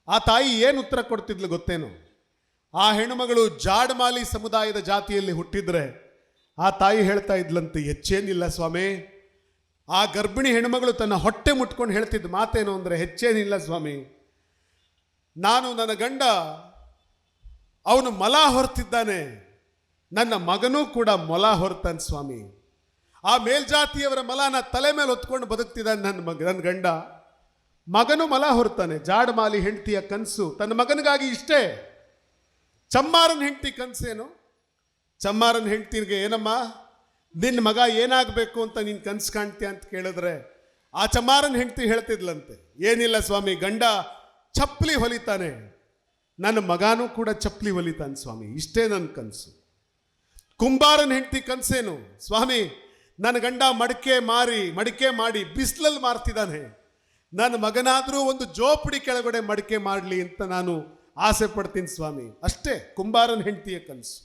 ಆ ತಾಯಿ ಏನು ಉತ್ತರ ಕೊಡ್ತಿದ್ಲು ಗೊತ್ತೇನು? ಆ ಹೆಣ್ಣುಮಗಳು ಜಾಡಮಾಲಿ ಸಮುದಾಯದ ಜಾತಿಯಲ್ಲಿ ಹುಟ್ಟಿದ್ರೆ ಆ ತಾಯಿ ಹೇಳ್ತಾ ಇದ್ಲಂತೆ, ಹೆಚ್ಚೇನಿಲ್ಲ ಸ್ವಾಮಿ. ಆ ಗರ್ಭಿಣಿ ಹೆಣ್ಣುಮಗಳು ತನ್ನ ಹೊಟ್ಟೆ ಮುಟ್ಕೊಂಡು ಹೇಳ್ತಿದ್ದ ಮಾತೇನು ಅಂದರೆ, ಹೆಚ್ಚೇನಿಲ್ಲ ಸ್ವಾಮಿ, ನಾನು ನನ್ನ ಗಂಡ ಅವನು ಮಲ ಹೊರ್ತಿದ್ದಾನೆ, ನನ್ನ ಮಗನೂ ಕೂಡ ಮೊಲ ಹೊರ್ತಾನೆ ಸ್ವಾಮಿ. ಆ ಮೇಲ್ಜಾತಿಯವರ ಮಲನ ತಲೆ ಮೇಲೆ ಹೊತ್ಕೊಂಡು ಬದುಕ್ತಿದ್ದಾನೆ ನನ್ನ ಗಂಡ, ಮಗನೂ ಮಲ ಹೊರ್ತಾನೆ. ಜಾಡಮಾಲಿ ಹೆಂಡತಿಯ ಕನಸು ತನ್ನ ಮಗನಿಗಾಗಿ ಇಷ್ಟೇ. ಚಮ್ಮಾರನ ಹೆಂಡತಿ ಕನಸೇನು? ಚಮ್ಮಾರನ ಹೆಂಡತಿಗೆ ಏನಮ್ಮ ನಿನ್ನ ಮಗ ಏನಾಗಬೇಕು ಅಂತ ನೀನು ಕನಸು ಕಾಣ್ತೀಯ ಅಂತ ಕೇಳಿದ್ರೆ ಆ ಚಮ್ಮಾರನ ಹೆಂಡತಿ ಹೇಳ್ತಿದ್ಲಂತೆ, ಏನಿಲ್ಲ ಸ್ವಾಮಿ, ಗಂಡ ಚಪ್ಪಲಿ ಹೊಲಿತಾನೆ, ನನ್ನ ಮಗನೂ ಕೂಡ ಚಪ್ಪಲಿ ಹೊಲಿತಾನೆ ಸ್ವಾಮಿ, ಇಷ್ಟೇ ನನ್ನ ಕನಸು. ಕುಂಬಾರನ ಹೆಂಡತಿ ಕನಸೇನು? ಸ್ವಾಮಿ, ನನ್ನ ಗಂಡ ಮಡಿಕೆ ಮಾಡಿ ಬಿಸಿಲಲ್ಲಿ ಮಾರ್ತಿದ್ದಾನೆ, ನನ್ನ ಮಗನಾದರೂ ಒಂದು ಜೋಪಡಿ ಕೆಳಗಡೆ ಮಡಿಕೆ ಮಾಡಲಿ ಅಂತ ನಾನು ಆಸೆ ಪಡ್ತೀನಿ ಸ್ವಾಮಿ, ಅಷ್ಟೇ ಕುಂಬಾರನ ಹೆಂಡತಿಯ ಕನಸು.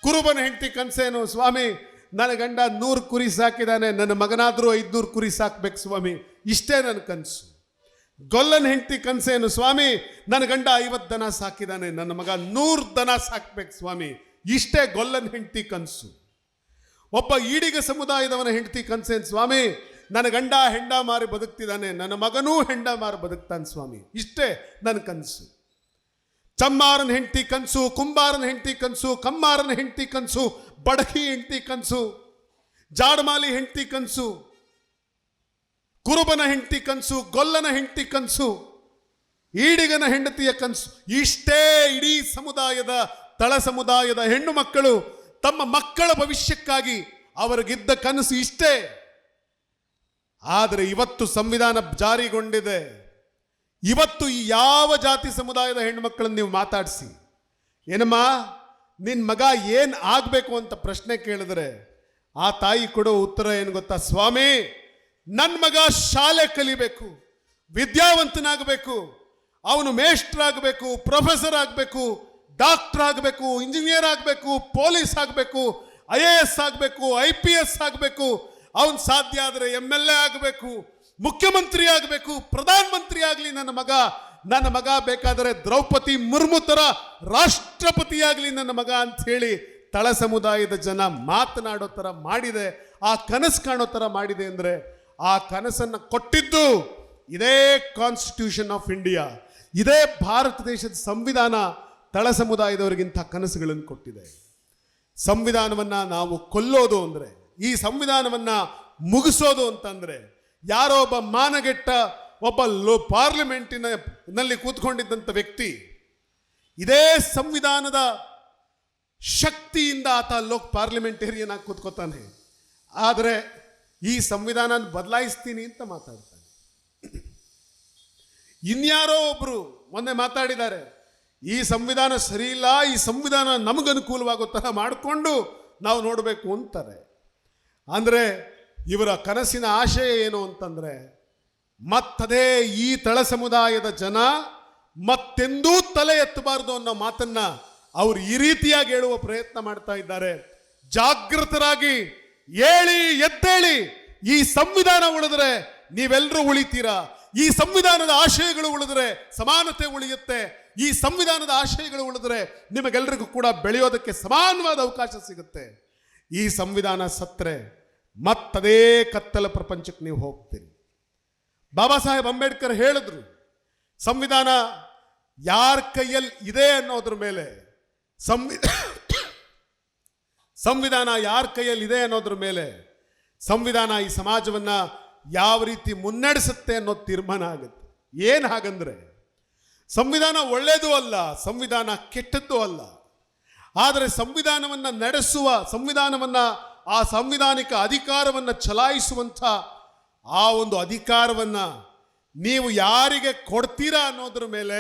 ಕುರುಬನ ಹೆಂಡತಿ ಕನಸೇನು? ಸ್ವಾಮಿ, ನನ್ನ ಗಂಡ 100 ಕುರಿ ಸಾಕಿದ್ದಾನೆ, ನನ್ನ ಮಗನಾದರೂ 500 ಕುರಿ ಸಾಕ್ಬೇಕು ಸ್ವಾಮಿ, ಇಷ್ಟೇ ನನ್ನ ಕನಸು. ಗೊಲ್ಲನ ಹೆಂಡತಿ ಕನಸೇನು? ಸ್ವಾಮಿ, ನನ್ನ ಗಂಡ 50 ದನ ಸಾಕಿದಾನೆ, ನನ್ನ ಮಗ 100 ದನ ಸಾಕ್ಬೇಕು ಸ್ವಾಮಿ. ಇಷ್ಟೇ ಗೊಲ್ಲನ ಹೆಂಡತಿ ಕನಸು. ಒಬ್ಬ ಈಡಿಗ ಸಮುದಾಯದವನ ಹೆಂಡತಿ ಕನಸೇನು? ಸ್ವಾಮಿ, ನನ್ನ ಗಂಡ ಹೆಂಡ ಮಾರಿ ಬದುಕ್ತಿದ್ದಾನೆ, ನನ್ನ ಮಗನೂ ಹೆಂಡ ಮಾರಿ ಬದುಕ್ತಾನೆ ಸ್ವಾಮಿ. ಇಷ್ಟೇ ನನ್ನ ಕನಸು. ಚಮ್ಮಾರನ ಹೆಂಡತಿ ಕನಸು, ಕುಂಬಾರನ ಹೆಂಡತಿ ಕನಸು, ಕಮ್ಮಾರನ ಹೆಂಡತಿ ಕನಸು, ಬಡಕಿ ಹೆಂಡತಿ ಕನಸು, ಜಾಡಮಾಲಿ ಹೆಂಡತಿ ಕನಸು, ಕುರುಬನ ಹೆಂಡತಿ ಕನಸು, ಗೊಲ್ಲನ ಹೆಂಡತಿ ಕನಸು, ಈಡಿಗನ ಹೆಂಡತಿಯ ಕನಸು. ಇಷ್ಟೇ ಇಡೀ ಸಮುದಾಯದ, ತಳ ಸಮುದಾಯದ ಹೆಣ್ಣು ಮಕ್ಕಳು ತಮ್ಮ ಮಕ್ಕಳ ಭವಿಷ್ಯಕ್ಕಾಗಿ ಅವರಿಗಿದ್ದ ಕನಸು ಇಷ್ಟೇ. ಆದರೆ ಇವತ್ತು ಸಂವಿಧಾನ ಜಾರಿಗೊಂಡಿದೆ. ಇವತ್ತು ಈ ಯಾವ ಜಾತಿ ಸಮುದಾಯದ ಹೆಣ್ಣು ಮಕ್ಕಳನ್ನು ನೀವು ಮಾತಾಡಿಸಿ, ಏನಮ್ಮ ನಿನ್ನ ಮಗ ಏನು ಆಗಬೇಕು ಅಂತ ಪ್ರಶ್ನೆ ಕೇಳಿದ್ರೆ ಆ ತಾಯಿ ಕೊಡೋ ಉತ್ತರ ಏನು ಗೊತ್ತಾ? ಸ್ವಾಮಿ, ನನ್ನ ಮಗ ಶಾಲೆ ಕಲಿಬೇಕು, ವಿದ್ಯಾವಂತನಾಗಬೇಕು, ಅವನು ಮೇಷ್ಟ್ರಾಗಬೇಕು, ಪ್ರೊಫೆಸರ್ ಆಗಬೇಕು, ಡಾಕ್ಟರ್ ಆಗಬೇಕು, ಇಂಜಿನಿಯರ್ ಆಗಬೇಕು, ಪೊಲೀಸ್ ಆಗಬೇಕು, IAS ಆಗಬೇಕು, IPS ಆಗಬೇಕು, ಅವನು ಸಾಧ್ಯ ಆದರೆ MLA ಆಗಬೇಕು, ಮುಖ್ಯಮಂತ್ರಿ ಆಗಬೇಕು, ಪ್ರಧಾನ ಮಂತ್ರಿ ಆಗಲಿ ನನ್ನ ಮಗ ಬೇಕಾದರೆ ದ್ರೌಪದಿ ಮುರ್ಮು ತರ ರಾಷ್ಟ್ರಪತಿ ಆಗಲಿ ನನ್ನ ಮಗ ಅಂತ ಹೇಳಿ ತಳ ಸಮುದಾಯದ ಜನ ಮಾತನಾಡೋ ಥರ ಮಾಡಿದೆ. ಆ ಕನಸು ಕಾಣೋ ಥರ ಮಾಡಿದೆ ಅಂದರೆ ಆ ಕನಸನ್ನು ಕೊಟ್ಟಿದ್ದು ಇದೇ ಕಾನ್ಸ್ಟಿಟ್ಯೂಷನ್ ಆಫ್ ಇಂಡಿಯಾ, ಇದೇ ಭಾರತ ದೇಶದ ಸಂವಿಧಾನ ತಳ ಸಮುದಾಯದವರಿಗಿಂತ ಕನಸುಗಳನ್ನು ಕೊಟ್ಟಿದೆ. ಸಂವಿಧಾನವನ್ನು ನಾವು ಕೊಲ್ಲೋದು ಅಂದರೆ, ಈ ಸಂವಿಧಾನವನ್ನು ಮುಗಿಸೋದು ಅಂತಂದರೆ, ಯಾರೋ ಒಬ್ಬ ಮಾನಗೆಟ್ಟ ಒಬ್ಬ ಪಾರ್ಲಿಮೆಂಟಿನಲ್ಲಿ ಕೂತ್ಕೊಂಡಿದ್ದಂಥ ವ್ಯಕ್ತಿ ಇದೇ ಸಂವಿಧಾನದ ಶಕ್ತಿಯಿಂದ ಆತ ಪಾರ್ಲಿಮೆಂಟೇರಿಯನ್ ಆಗಿ ಕೂತ್ಕೋತಾನೆ. ಆದರೆ ಈ ಸಂವಿಧಾನ ಬದಲಾಯಿಸ್ತೀನಿ ಅಂತ ಮಾತಾಡ್ತಾನೆ. ಇನ್ಯಾರೋ ಒಬ್ರು ಮೊನ್ನೆ ಮಾತಾಡಿದ್ದಾರೆ, ಈ ಸಂವಿಧಾನ ಸರಿ ಇಲ್ಲ, ಈ ಸಂವಿಧಾನ ನಮಗನುಕೂಲವಾಗೋ ಥರ ಮಾಡಿಕೊಂಡು ನಾವು ನೋಡಬೇಕು ಅಂತಾರೆ. ಅಂದರೆ ಇವರ ಕನಸಿನ ಆಶಯ ಏನು ಅಂತಂದರೆ, ಮತ್ತದೇ ಈ ತಳ ಸಮುದಾಯದ ಜನ ಮತ್ತೆಂದೂ ತಲೆ ಎತ್ತಬಾರದು ಅನ್ನೋ ಮಾತನ್ನ ಅವರು ಈ ರೀತಿಯಾಗಿ ಹೇಳುವ ಪ್ರಯತ್ನ ಮಾಡ್ತಾ ಇದ್ದಾರೆ. ಜಾಗೃತರಾಗಿ ಏಳಿ ಎದ್ದೇಳಿ, ಈ ಸಂವಿಧಾನ ಉಳಿದ್ರೆ ನೀವೆಲ್ಲರೂ ಉಳಿತೀರಾ, ಈ ಸಂವಿಧಾನದ ಆಶಯಗಳು ಉಳಿದ್ರೆ ಸಮಾನತೆ ಉಳಿಯುತ್ತೆ, ಈ ಸಂವಿಧಾನದ ಆಶಯಗಳು ಉಳಿದ್ರೆ ನಿಮಗೆಲ್ಲರಿಗೂ ಕೂಡ ಬೆಳೆಯೋದಕ್ಕೆ ಸಮಾನವಾದ ಅವಕಾಶ ಸಿಗುತ್ತೆ. ಈ ಸಂವಿಧಾನ ಸತ್ರೆ ಮತ್ತದೇ ಕತ್ತಲ ಪ್ರಪಂಚಕ್ಕೆ ನೀವು ಹೋಗ್ತೀರಿ. ಬಾಬಾ ಸಾಹೇಬ್ ಅಂಬೇಡ್ಕರ್ ಹೇಳಿದ್ರು, ಸಂವಿಧಾನ ಯಾರ ಕೈಯಲ್ಲಿ ಇದೆ ಅನ್ನೋದ್ರ ಮೇಲೆ, ಸಂವಿಧಾನ ಯಾರ ಕೈಯಲ್ಲಿ ಇದೆ ಅನ್ನೋದ್ರ ಮೇಲೆ ಸಂವಿಧಾನ ಈ ಸಮಾಜವನ್ನ ಯಾವ ರೀತಿ ಮುನ್ನಡೆಸುತ್ತೆ ಅನ್ನೋದು ತೀರ್ಮಾನ ಆಗುತ್ತೆ. ಏನು ಹಾಗಂದ್ರೆ, ಸಂವಿಧಾನ ಒಳ್ಳೆಯದು ಅಲ್ಲ, ಸಂವಿಧಾನ ಕೆಟ್ಟದ್ದು ಅಲ್ಲ. ಆದರೆ ಸಂವಿಧಾನವನ್ನು ನಡೆಸುವ, ಆ ಸಂವಿಧಾನಿಕ ಅಧಿಕಾರವನ್ನು ಚಲಾಯಿಸುವಂಥ ಆ ಒಂದು ಅಧಿಕಾರವನ್ನು ನೀವು ಯಾರಿಗೆ ಕೊಡ್ತೀರಾ ಅನ್ನೋದ್ರ ಮೇಲೆ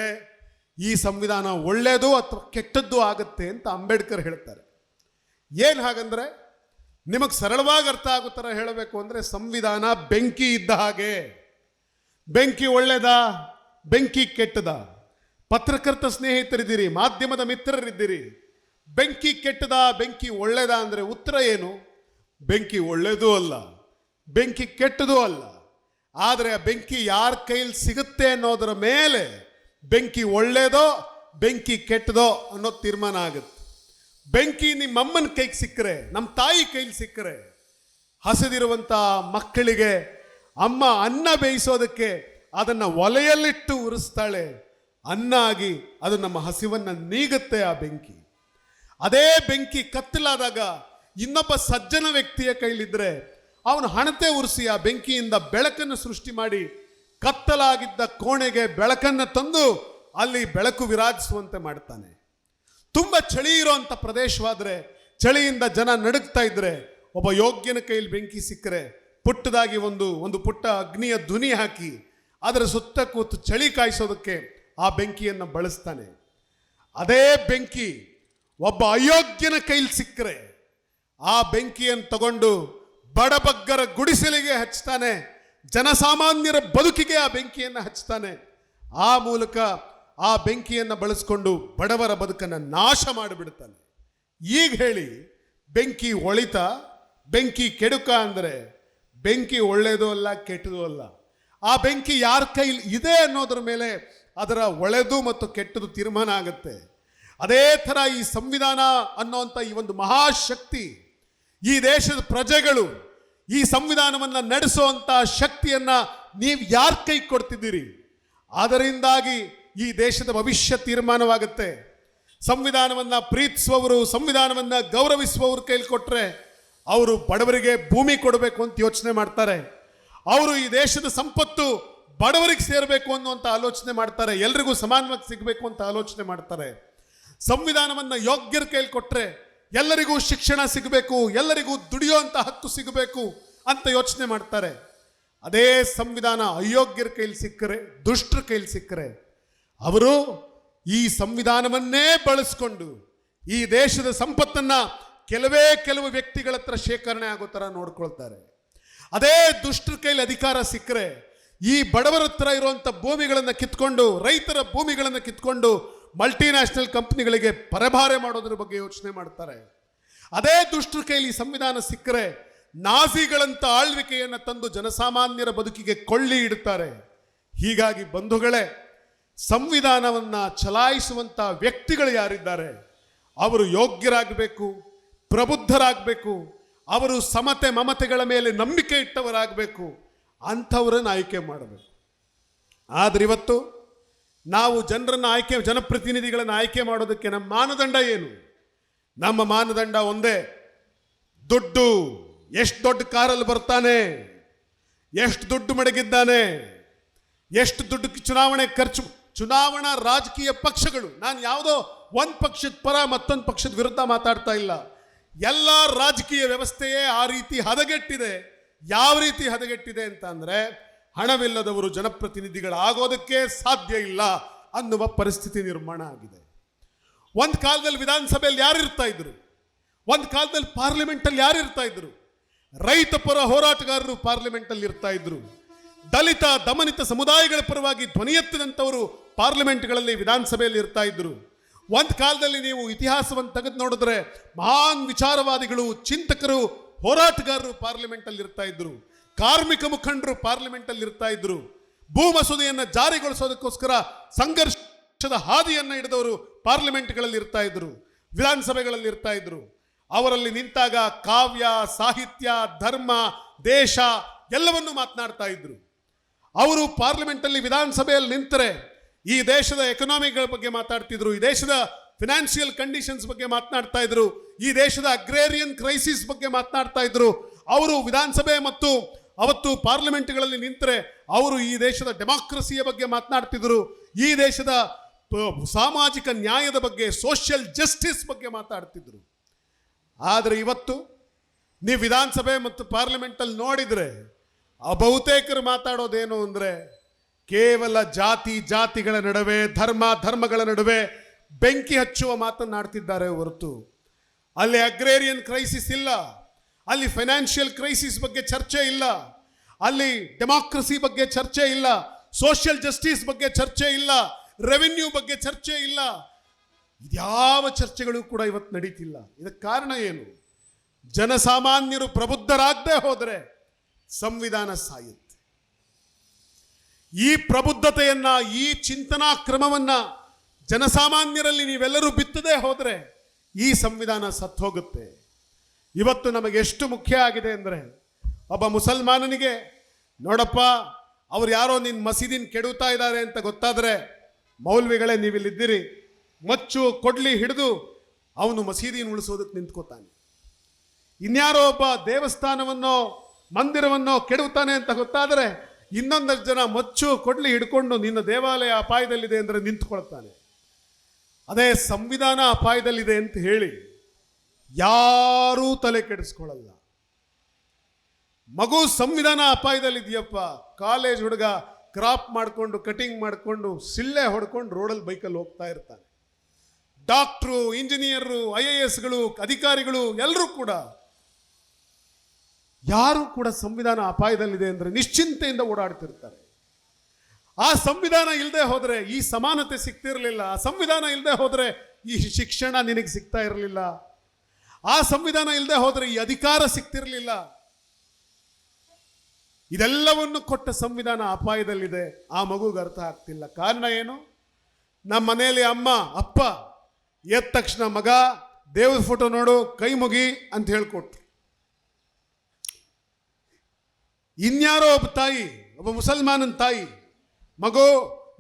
ಈ ಸಂವಿಧಾನ ಒಳ್ಳೆಯದು ಅಥವಾ ಕೆಟ್ಟದ್ದು ಆಗುತ್ತೆ ಅಂತ ಅಂಬೇಡ್ಕರ್ ಹೇಳ್ತಾರೆ. ಏನು ಹಾಗಂದ್ರೆ, ನಿಮಗೆ ಸರಳವಾಗಿ ಅರ್ಥ ಆಗೋ ಥರ ಹೇಳಬೇಕು ಅಂದರೆ, ಸಂವಿಧಾನ ಬೆಂಕಿ ಇದ್ದ ಹಾಗೆ. ಬೆಂಕಿ ಒಳ್ಳೆಯದಾ, ಬೆಂಕಿ ಕೆಟ್ಟದ? ಪತ್ರಕರ್ತ ಸ್ನೇಹಿತರಿದ್ದೀರಿ, ಮಾಧ್ಯಮದ ಮಿತ್ರರಿದ್ದೀರಿ, ಬೆಂಕಿ ಕೆಟ್ಟದ, ಬೆಂಕಿ ಒಳ್ಳೆಯದ ಅಂದರೆ ಉತ್ತರ ಏನು? ಬೆಂಕಿ ಒಳ್ಳೆಯದೂ ಅಲ್ಲ, ಬೆಂಕಿ ಕೆಟ್ಟದೂ ಅಲ್ಲ. ಆದರೆ ಆ ಬೆಂಕಿ ಯಾರ ಕೈಲಿ ಸಿಗುತ್ತೆ ಅನ್ನೋದರ ಮೇಲೆ ಬೆಂಕಿ ಒಳ್ಳೆಯದೋ ಬೆಂಕಿ ಕೆಟ್ಟದೋ ಅನ್ನೋದು ತೀರ್ಮಾನ ಆಗುತ್ತೆ. ಬೆಂಕಿ ನಿಮ್ಮಮ್ಮನ ಕೈಗೆ ಸಿಕ್ಕರೆ, ನಮ್ಮ ತಾಯಿ ಕೈಲಿ ಸಿಕ್ಕರೆ, ಹಸಿದಿರುವಂಥ ಮಕ್ಕಳಿಗೆ ಅಮ್ಮ ಅನ್ನ ಬೇಯಿಸೋದಕ್ಕೆ ಅದನ್ನು ಒಲೆಯಲ್ಲಿಟ್ಟು ಉರಿಸ್ತಾಳೆ, ಅನ್ನ ಆಗಿ ಅದು ನಮ್ಮ ಹಸಿವನ್ನು ನೀಗುತ್ತೆ ಆ ಬೆಂಕಿ. ಅದೇ ಬೆಂಕಿ ಕತ್ತಲಾದಾಗ ಇನ್ನೊಬ್ಬ ಸಜ್ಜನ ವ್ಯಕ್ತಿಯ ಕೈಲಿದ್ರೆ ಅವನು ಹಣತೆ ಉರಿಸಿ ಆ ಬೆಂಕಿಯಿಂದ ಬೆಳಕನ್ನು ಸೃಷ್ಟಿ ಮಾಡಿ ಕತ್ತಲಾಗಿದ್ದ ಕೋಣೆಗೆ ಬೆಳಕನ್ನು ತಂದು ಅಲ್ಲಿ ಬೆಳಕು ವಿರಾಜಿಸುವಂತೆ ಮಾಡ್ತಾನೆ. ತುಂಬ ಚಳಿ ಇರೋಂಥ ಪ್ರದೇಶವಾದರೆ, ಚಳಿಯಿಂದ ಜನ ನಡುಗ್ತಾ ಇದ್ರೆ, ಒಬ್ಬ ಯೋಗ್ಯನ ಕೈಲಿ ಬೆಂಕಿ ಸಿಕ್ಕರೆ ಪುಟ್ಟದಾಗಿ ಒಂದು ಪುಟ್ಟ ಅಗ್ನಿಯ ಧ್ವನಿ ಹಾಕಿ ಅದರ ಸುತ್ತ ಕೂತು ಚಳಿ ಕಾಯಿಸೋದಕ್ಕೆ ಆ ಬೆಂಕಿಯನ್ನು ಬಳಸ್ತಾನೆ. ಅದೇ ಬೆಂಕಿ ಒಬ್ಬ ಅಯೋಗ್ಯನ ಕೈಲಿ ಸಿಕ್ಕರೆ ಆ ಬೆಂಕಿಯನ್ನು ತಗೊಂಡು ಬಡಬಗ್ಗರ ಗುಡಿಸಲಿಗೆ ಹಚ್ತಾನೆ, ಜನಸಾಮಾನ್ಯರ ಬದುಕಿಗೆ ಆ ಬೆಂಕಿಯನ್ನು ಹಚ್ತಾನೆ. ಆ ಮೂಲಕ ಆ ಬೆಂಕಿಯನ್ನು ಬಳಸ್ಕೊಂಡು ಬಡವರ ಬದುಕನ್ನು ನಾಶ ಮಾಡಿಬಿಡ್ತಾನೆ. ಈಗ ಹೇಳಿ, ಬೆಂಕಿ ಒಳಿತ, ಬೆಂಕಿ ಕೆಡುಕ ಅಂದರೆ ಬೆಂಕಿ ಒಳ್ಳೆಯದೂ ಅಲ್ಲ ಕೆಟ್ಟದೂ ಅಲ್ಲ. ಆ ಬೆಂಕಿ ಯಾರ ಕೈಲಿ ಇದೆ ಅನ್ನೋದ್ರ ಮೇಲೆ ಅದರ ಒಳ್ಳೆದು ಮತ್ತು ಕೆಟ್ಟದು ತೀರ್ಮಾನ ಆಗುತ್ತೆ. ಅದೇ ಥರ ಈ ಸಂವಿಧಾನ ಅನ್ನೋಂಥ ಈ ಒಂದು ಮಹಾಶಕ್ತಿ, ಈ ದೇಶದ ಪ್ರಜೆಗಳು ಈ ಸಂವಿಧಾನವನ್ನು ನಡೆಸುವಂಥ ಶಕ್ತಿಯನ್ನು ನೀವು ಯಾರ ಕೈ ಕೊಡ್ತಿದ್ದೀರಿ? ಅದರಿಂದಾಗಿ ಈ ದೇಶದ ಭವಿಷ್ಯ ತೀರ್ಮಾನವಾಗುತ್ತೆ. ಸಂವಿಧಾನವನ್ನು ಪ್ರೀತಿಸುವವರು, ಸಂವಿಧಾನವನ್ನು ಗೌರವಿಸುವವರು ಕೈಲಿ ಕೊಟ್ಟರೆ ಅವರು ಬಡವರಿಗೆ ಭೂಮಿ ಕೊಡಬೇಕು ಅಂತ ಯೋಚನೆ ಮಾಡ್ತಾರೆ. ಅವರು ಈ ದೇಶದ ಸಂಪತ್ತು ಬಡವರಿಗೆ ಸೇರಬೇಕು ಅನ್ನುವಂಥ ಆಲೋಚನೆ ಮಾಡ್ತಾರೆ. ಎಲ್ರಿಗೂ ಸಮಾನವಾಗಿ ಸಿಗಬೇಕು ಅಂತ ಆಲೋಚನೆ ಮಾಡ್ತಾರೆ. ಸಂವಿಧಾನವನ್ನು ಯೋಗ್ಯರ ಕೈಲಿ ಕೊಟ್ಟರೆ ಎಲ್ಲರಿಗೂ ಶಿಕ್ಷಣ ಸಿಗಬೇಕು, ಎಲ್ಲರಿಗೂ ದುಡಿಯುವಂಥ ಹಕ್ಕು ಸಿಗಬೇಕು ಅಂತ ಯೋಚನೆ ಮಾಡ್ತಾರೆ. ಅದೇ ಸಂವಿಧಾನ ಅಯೋಗ್ಯರ ಕೈಲಿ ಸಿಕ್ಕರೆ, ದುಷ್ಟರ ಕೈಲಿ ಸಿಕ್ಕರೆ ಅವರು ಈ ಸಂವಿಧಾನವನ್ನೇ ಬಳಸ್ಕೊಂಡು ಈ ದೇಶದ ಸಂಪತ್ತನ್ನು ಕೆಲವು ವ್ಯಕ್ತಿಗಳ ಹತ್ರ ಶೇಖರಣೆ ಆಗೋ ಥರ ನೋಡ್ಕೊಳ್ತಾರೆ. ಅದೇ ದುಷ್ಟರ ಕೈಲಿ ಅಧಿಕಾರ ಸಿಕ್ಕರೆ ಈ ಬಡವರ ಹತ್ರ ಇರುವಂಥ ಭೂಮಿಗಳನ್ನು ಕಿತ್ಕೊಂಡು, ರೈತರ ಭೂಮಿಗಳನ್ನು ಕಿತ್ಕೊಂಡು ಮಲ್ಟಿನ್ಯಾಷನಲ್ ಕಂಪ್ನಿಗಳಿಗೆ ಪರಭಾರೆ ಮಾಡೋದ್ರ ಬಗ್ಗೆ ಯೋಚನೆ ಮಾಡ್ತಾರೆ. ಅದೇ ದುಷ್ಟರ ಕೈಲಿ ಸಂವಿಧಾನ ಸಿಕ್ಕರೆ ನಾಜಿಗಳಂತ ಆಳ್ವಿಕೆಯನ್ನು ತಂದು ಜನಸಾಮಾನ್ಯರ ಬದುಕಿಗೆ ಕೊಳ್ಳಿ ಇಡುತ್ತಾರೆ. ಹೀಗಾಗಿ ಬಂಧುಗಳೇ, ಸಂವಿಧಾನವನ್ನು ಚಲಾಯಿಸುವಂಥ ವ್ಯಕ್ತಿಗಳು ಯಾರಿದ್ದಾರೆ ಅವರು ಯೋಗ್ಯರಾಗಬೇಕು, ಪ್ರಬುದ್ಧರಾಗಬೇಕು, ಅವರು ಸಮತೆ ಮಮತೆಗಳ ಮೇಲೆ ನಂಬಿಕೆ ಇಟ್ಟವರಾಗಬೇಕು, ಅಂಥವರನ್ನು ಆಯ್ಕೆ ಮಾಡಬೇಕು. ಆದರೆ ಇವತ್ತು ನಾವು ಜನಪ್ರತಿನಿಧಿಗಳನ್ನು ಆಯ್ಕೆ ಮಾಡೋದಕ್ಕೆ ನಮ್ಮ ಮಾನದಂಡ ಏನು? ನಮ್ಮ ಮಾನದಂಡ ಒಂದೇ, ದುಡ್ಡು. ಎಷ್ಟು ದೊಡ್ಡ ಕಾರಲ್ಲಿ ಬರ್ತಾನೆ, ಎಷ್ಟು ದುಡ್ಡು ಮಡಗಿದ್ದಾನೆ, ಎಷ್ಟು ದುಡ್ಡು ಚುನಾವಣೆ ಖರ್ಚು. ಚುನಾವಣಾ ರಾಜಕೀಯ ಪಕ್ಷಗಳು, ನಾನು ಯಾವುದೋ ಒಂದು ಪಕ್ಷದ ಪರ ಮತ್ತೊಂದು ಪಕ್ಷದ ವಿರುದ್ಧ ಮಾತಾಡ್ತಾ ಇಲ್ಲ. ಎಲ್ಲ ರಾಜಕೀಯ ವ್ಯವಸ್ಥೆಯೇ ಆ ರೀತಿ ಹದಗೆಟ್ಟಿದೆ. ಯಾವ ರೀತಿ ಹದಗೆಟ್ಟಿದೆ ಅಂತ ಅಂದರೆ, ಹಣವಿಲ್ಲದವರು ಜನಪ್ರತಿನಿಧಿಗಳಾಗೋದಕ್ಕೆ ಸಾಧ್ಯ ಇಲ್ಲ ಅನ್ನುವ ಪರಿಸ್ಥಿತಿ ನಿರ್ಮಾಣ ಆಗಿದೆ. ಒಂದು ಕಾಲದಲ್ಲಿ ವಿಧಾನಸಭೆಯಲ್ಲಿ ಯಾರು ಇರ್ತಾ ಇದ್ರು? ಒಂದು ಕಾಲದಲ್ಲಿ ಪಾರ್ಲಿಮೆಂಟಲ್ಲಿ ಯಾರು ಇರ್ತಾ ಇದ್ರು? ರೈತ ಪರ ಹೋರಾಟಗಾರರು ಪಾರ್ಲಿಮೆಂಟಲ್ಲಿ ಇರ್ತಾ ಇದ್ರು. ದಲಿತ ದಮನಿತ ಸಮುದಾಯಗಳ ಪರವಾಗಿ ಧ್ವನಿ ಎತ್ತಿದಂಥವರು ಪಾರ್ಲಿಮೆಂಟ್ಗಳಲ್ಲಿ, ವಿಧಾನಸಭೆಯಲ್ಲಿ ಇರ್ತಾ ಇದ್ರು. ಒಂದು ಕಾಲದಲ್ಲಿ ನೀವು ಇತಿಹಾಸವನ್ನು ತೆಗೆದು ನೋಡಿದ್ರೆ ಮಹಾನ್ ವಿಚಾರವಾದಿಗಳು, ಚಿಂತಕರು, ಹೋರಾಟಗಾರರು ಪಾರ್ಲಿಮೆಂಟಲ್ಲಿ ಇರ್ತಾ ಇದ್ರು. ಕಾರ್ಮಿಕ ಮುಖಂಡರು ಪಾರ್ಲಿಮೆಂಟಲ್ಲಿ ಇರ್ತಾ ಇದ್ರು. ಭೂ ಮಸೂದೆಯನ್ನು ಜಾರಿಗೊಳಿಸೋದಕ್ಕೋಸ್ಕರ ಸಂಘರ್ಷದ ಹಾದಿಯನ್ನು ಹಿಡಿದವರು ಪಾರ್ಲಿಮೆಂಟ್ಗಳಲ್ಲಿ ಇರ್ತಾ ಇದ್ರು, ವಿಧಾನಸಭೆಗಳಲ್ಲಿ ಇರ್ತಾ ಇದ್ರು. ಅವರಲ್ಲಿ ನಿಂತಾಗ ಕಾವ್ಯ, ಸಾಹಿತ್ಯ, ಧರ್ಮ, ದೇಶ ಎಲ್ಲವನ್ನೂ ಮಾತನಾಡ್ತಾ ಇದ್ರು. ಅವರು ಪಾರ್ಲಿಮೆಂಟಲ್ಲಿ, ವಿಧಾನಸಭೆಯಲ್ಲಿ ನಿಂತರೆ ಈ ದೇಶದ ಎಕನಾಮಿಗಳ ಬಗ್ಗೆ ಮಾತಾಡ್ತಿದ್ರು, ಈ ದೇಶದ ಫಿನಾನ್ಷಿಯಲ್ ಕಂಡೀಷನ್ಸ್ ಬಗ್ಗೆ ಮಾತನಾಡ್ತಾ ಇದ್ರು, ಈ ದೇಶದ ಅಗ್ರೇರಿಯನ್ ಕ್ರೈಸಿಸ್ ಬಗ್ಗೆ ಮಾತನಾಡ್ತಾ ಇದ್ರು. ಅವರು ವಿಧಾನಸಭೆ ಮತ್ತು ಅವತ್ತು ಪಾರ್ಲಿಮೆಂಟ್ಗಳಲ್ಲಿ ನಿಂತರೆ ಅವರು ಈ ದೇಶದ ಡೆಮಾಕ್ರಸಿಯ ಬಗ್ಗೆ ಮಾತನಾಡ್ತಿದ್ರು, ಈ ದೇಶದ ಸಾಮಾಜಿಕ ನ್ಯಾಯದ ಬಗ್ಗೆ, ಸೋಷಿಯಲ್ ಜಸ್ಟಿಸ್ ಬಗ್ಗೆ ಮಾತಾಡ್ತಿದ್ರು. ಆದರೆ ಇವತ್ತು ನೀವು ವಿಧಾನಸಭೆ ಮತ್ತು ಪಾರ್ಲಿಮೆಂಟಲ್ಲಿ ನೋಡಿದರೆ ಬಹುತೇಕರು ಮಾತಾಡೋದೇನು ಅಂದರೆ ಕೇವಲ ಜಾತಿಗಳ ನಡುವೆ, ಧರ್ಮಗಳ ನಡುವೆ ಬೆಂಕಿ ಹಚ್ಚುವ ಮಾತನ್ನಾಡ್ತಿದ್ದಾರೆ ಹೊರತು ಅಲ್ಲಿ ಅಗ್ರೇರಿಯನ್ ಕ್ರೈಸಿಸ್ ಇಲ್ಲ, ಅಲ್ಲಿ ಫೈನಾನ್ಷಿಯಲ್ ಕ್ರೈಸಿಸ್ ಬಗ್ಗೆ ಚರ್ಚೆ ಇಲ್ಲ, ಅಲ್ಲಿ ಡೆಮಾಕ್ರಸಿ ಬಗ್ಗೆ ಚರ್ಚೆ ಇಲ್ಲ, ಸೋಷಿಯಲ್ ಜಸ್ಟಿಸ್ ಬಗ್ಗೆ ಚರ್ಚೆ ಇಲ್ಲ, ರೆವಿನ್ಯೂ ಬಗ್ಗೆ ಚರ್ಚೆ ಇಲ್ಲ. ಇದ್ಯಾವ ಚರ್ಚೆಗಳು ಕೂಡ ಇವತ್ತು ನಡೀತಿಲ್ಲ. ಇದಕ್ಕೆ ಕಾರಣ ಏನು? ಜನಸಾಮಾನ್ಯರು ಪ್ರಬುದ್ಧರಾಗದೆ ಹೋದರೆ ಸಂವಿಧಾನ ಸಾಯುತ್ತೆ. ಈ ಪ್ರಬುದ್ಧತೆಯನ್ನ, ಈ ಚಿಂತನಾ ಕ್ರಮವನ್ನ ಜನಸಾಮಾನ್ಯರಲ್ಲಿ ನೀವೆಲ್ಲರೂ ಬಿತ್ತದೇ ಹೋದರೆ ಈ ಸಂವಿಧಾನ ಸತ್ತೋಗುತ್ತೆ. ಇವತ್ತು ನಮಗೆ ಎಷ್ಟು ಮುಖ್ಯ ಆಗಿದೆ ಅಂದರೆ, ಒಬ್ಬ ಮುಸಲ್ಮಾನನಿಗೆ ನೋಡಪ್ಪ ಅವ್ರು ಯಾರೋ ನಿನ್ನ ಮಸೀದಿನ ಕೆಡುತ್ತಾ ಇದ್ದಾರೆ ಅಂತ ಗೊತ್ತಾದರೆ, ಮೌಲ್ವಿಗಳೇ ನೀವಿಲ್ಲಿದ್ದೀರಿ, ಮಚ್ಚು ಕೊಡ್ಲಿ ಹಿಡಿದು ಅವನು ಮಸೀದಿನ ಉಳಿಸೋದಕ್ಕೆ ನಿಂತ್ಕೋತಾನೆ. ಇನ್ಯಾರೋ ಒಬ್ಬ ದೇವಸ್ಥಾನವನ್ನೋ ಮಂದಿರವನ್ನೋ ಕೆಡುತ್ತಾನೆ ಅಂತ ಗೊತ್ತಾದರೆ ಇನ್ನೊಂದಷ್ಟು ಜನ ಮಚ್ಚು ಕೊಡ್ಲಿ ಹಿಡ್ಕೊಂಡು ನಿನ್ನ ದೇವಾಲಯ ಅಪಾಯದಲ್ಲಿದೆ ಅಂದರೆ ನಿಂತ್ಕೊಳ್ತಾನೆ. ಅದೇ ಸಂವಿಧಾನ ಅಪಾಯದಲ್ಲಿದೆ ಅಂತ ಹೇಳಿ ಯಾರೂ ತಲೆ ಕೆಡಿಸ್ಕೊಳ್ಳಲ್ಲ. ಮಗು ಸಂವಿಧಾನ ಅಪಾಯದಲ್ಲಿದೆಯಪ್ಪ, ಕಾಲೇಜ್ ಹುಡುಗ ಕ್ರಾಪ್ ಮಾಡಿಕೊಂಡು, ಕಟಿಂಗ್ ಮಾಡಿಕೊಂಡು, ಸಿಳ್ಳೆ ಹೊಡ್ಕೊಂಡು ರೋಡಲ್ಲಿ ಬೈಕಲ್ಲಿ ಹೋಗ್ತಾ ಇರ್ತಾನೆ. ಡಾಕ್ಟ್ರು, ಇಂಜಿನಿಯರು, IASಗಳು, ಅಧಿಕಾರಿಗಳು ಎಲ್ಲರೂ ಕೂಡ, ಯಾರು ಕೂಡ ಸಂವಿಧಾನ ಅಪಾಯದಲ್ಲಿದೆ ಅಂದರೆ ನಿಶ್ಚಿಂತೆಯಿಂದ ಓಡಾಡ್ತಿರ್ತಾರೆ. ಆ ಸಂವಿಧಾನ ಇಲ್ಲದೆ ಹೋದರೆ ಈ ಸಮಾನತೆ ಸಿಗ್ತಿರಲಿಲ್ಲ. ಆ ಸಂವಿಧಾನ ಇಲ್ಲದೆ ಹೋದರೆ ಈ ಶಿಕ್ಷಣ ನಿನಗೆ ಸಿಗ್ತಾ ಇರಲಿಲ್ಲ. ಆ ಸಂವಿಧಾನ ಇಲ್ಲದೆ ಹೋದರೆ ಈ ಅಧಿಕಾರ ಸಿಗ್ತಿರಲಿಲ್ಲ. ಇದೆಲ್ಲವನ್ನು ಕೊಟ್ಟ ಸಂವಿಧಾನ ಅಪಾಯದಲ್ಲಿದೆ. ಆ ಮಗುಗೆ ಅರ್ಥ ಆಗ್ತಿಲ್ಲ. ಕಾರಣ ಏನು? ನಮ್ಮ ಮನೆಯಲ್ಲಿ ಅಮ್ಮ ಅಪ್ಪ ಎದ್ದ ತಕ್ಷಣ ಮಗ ದೇವ್ರ ಫೋಟೋ ನೋಡು, ಕೈ ಮುಗಿ ಅಂತ ಹೇಳ್ಕೊಟ್ರು. ಇನ್ಯಾರೋ ಒಬ್ಬ ತಾಯಿ, ಒಬ್ಬ ಮುಸಲ್ಮಾನನ ತಾಯಿ, ಮಗು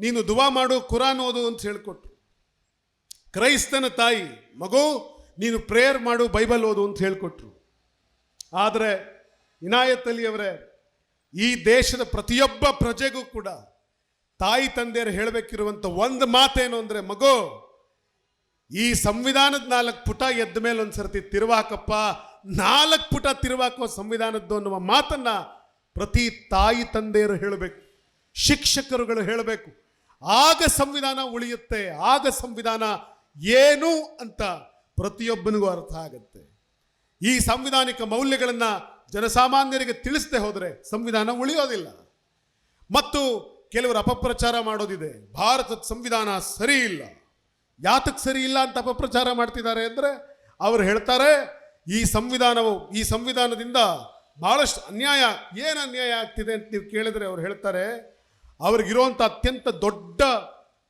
ನೀನು ದುವಾ ಮಾಡು, ಕುರಾನ್ ಓದು ಅಂತ ಹೇಳ್ಕೊಟ್ರು. ಕ್ರೈಸ್ತನ ತಾಯಿ, ಮಗು ನೀನು ಪ್ರೇಯರ್ ಮಾಡು, ಬೈಬಲ್ ಓದು ಅಂತ ಹೇಳ್ಕೊಟ್ರು. ಆದರೆ ಇನಾಯತ್ ಅಲಿ ಅವರೇ, ಈ ದೇಶದ ಪ್ರತಿಯೊಬ್ಬ ಪ್ರಜೆಗೂ ಕೂಡ ತಾಯಿ ತಂದೆಯರು ಹೇಳಬೇಕಿರುವಂಥ ಒಂದು ಮಾತೇನು ಅಂದರೆ, ಮಗು ಈ ಸಂವಿಧಾನದ 4 ಪುಟ ಎದ್ದ ಮೇಲೆ ಒಂದ್ಸರ್ತಿ ತಿರುವಾಕಪ್ಪ, 4 ಪುಟ ತಿರುವಾಕೋ ಸಂವಿಧಾನದ್ದು ಅನ್ನುವ ಮಾತನ್ನ ಪ್ರತಿ ತಾಯಿ ತಂದೆಯರು ಹೇಳಬೇಕು, ಶಿಕ್ಷಕರುಗಳು ಹೇಳಬೇಕು. ಆಗ ಸಂವಿಧಾನ ಉಳಿಯುತ್ತೆ. ಆಗ ಸಂವಿಧಾನ ಏನು ಅಂತ ಪ್ರತಿಯೊಬ್ಬನಿಗೂ ಅರ್ಥ ಆಗುತ್ತೆ. ಈ ಸಾಂವಿಧಾನಿಕ ಮೌಲ್ಯಗಳನ್ನು ಜನಸಾಮಾನ್ಯರಿಗೆ ತಿಳಿಸದೆ ಹೋದರೆ ಸಂವಿಧಾನ ಉಳಿಯೋದಿಲ್ಲ. ಮತ್ತು ಕೆಲವರು ಅಪಪ್ರಚಾರ ಮಾಡೋದಿದೆ, ಭಾರತದ ಸಂವಿಧಾನ ಸರಿ ಇಲ್ಲ. ಯಾತಕ್ಕೆ ಸರಿ ಇಲ್ಲ ಅಂತ ಅಪಪ್ರಚಾರ ಮಾಡ್ತಿದ್ದಾರೆ ಅಂದರೆ, ಅವರು ಹೇಳ್ತಾರೆ ಈ ಸಂವಿಧಾನದಿಂದ ಬಹಳಷ್ಟು ಅನ್ಯಾಯ. ಏನು ಅನ್ಯಾಯ ಆಗ್ತಿದೆ ಅಂತ ನೀವು ಕೇಳಿದ್ರೆ ಅವ್ರು ಹೇಳ್ತಾರೆ, ಅವ್ರಿಗಿರುವಂಥ ಅತ್ಯಂತ ದೊಡ್ಡ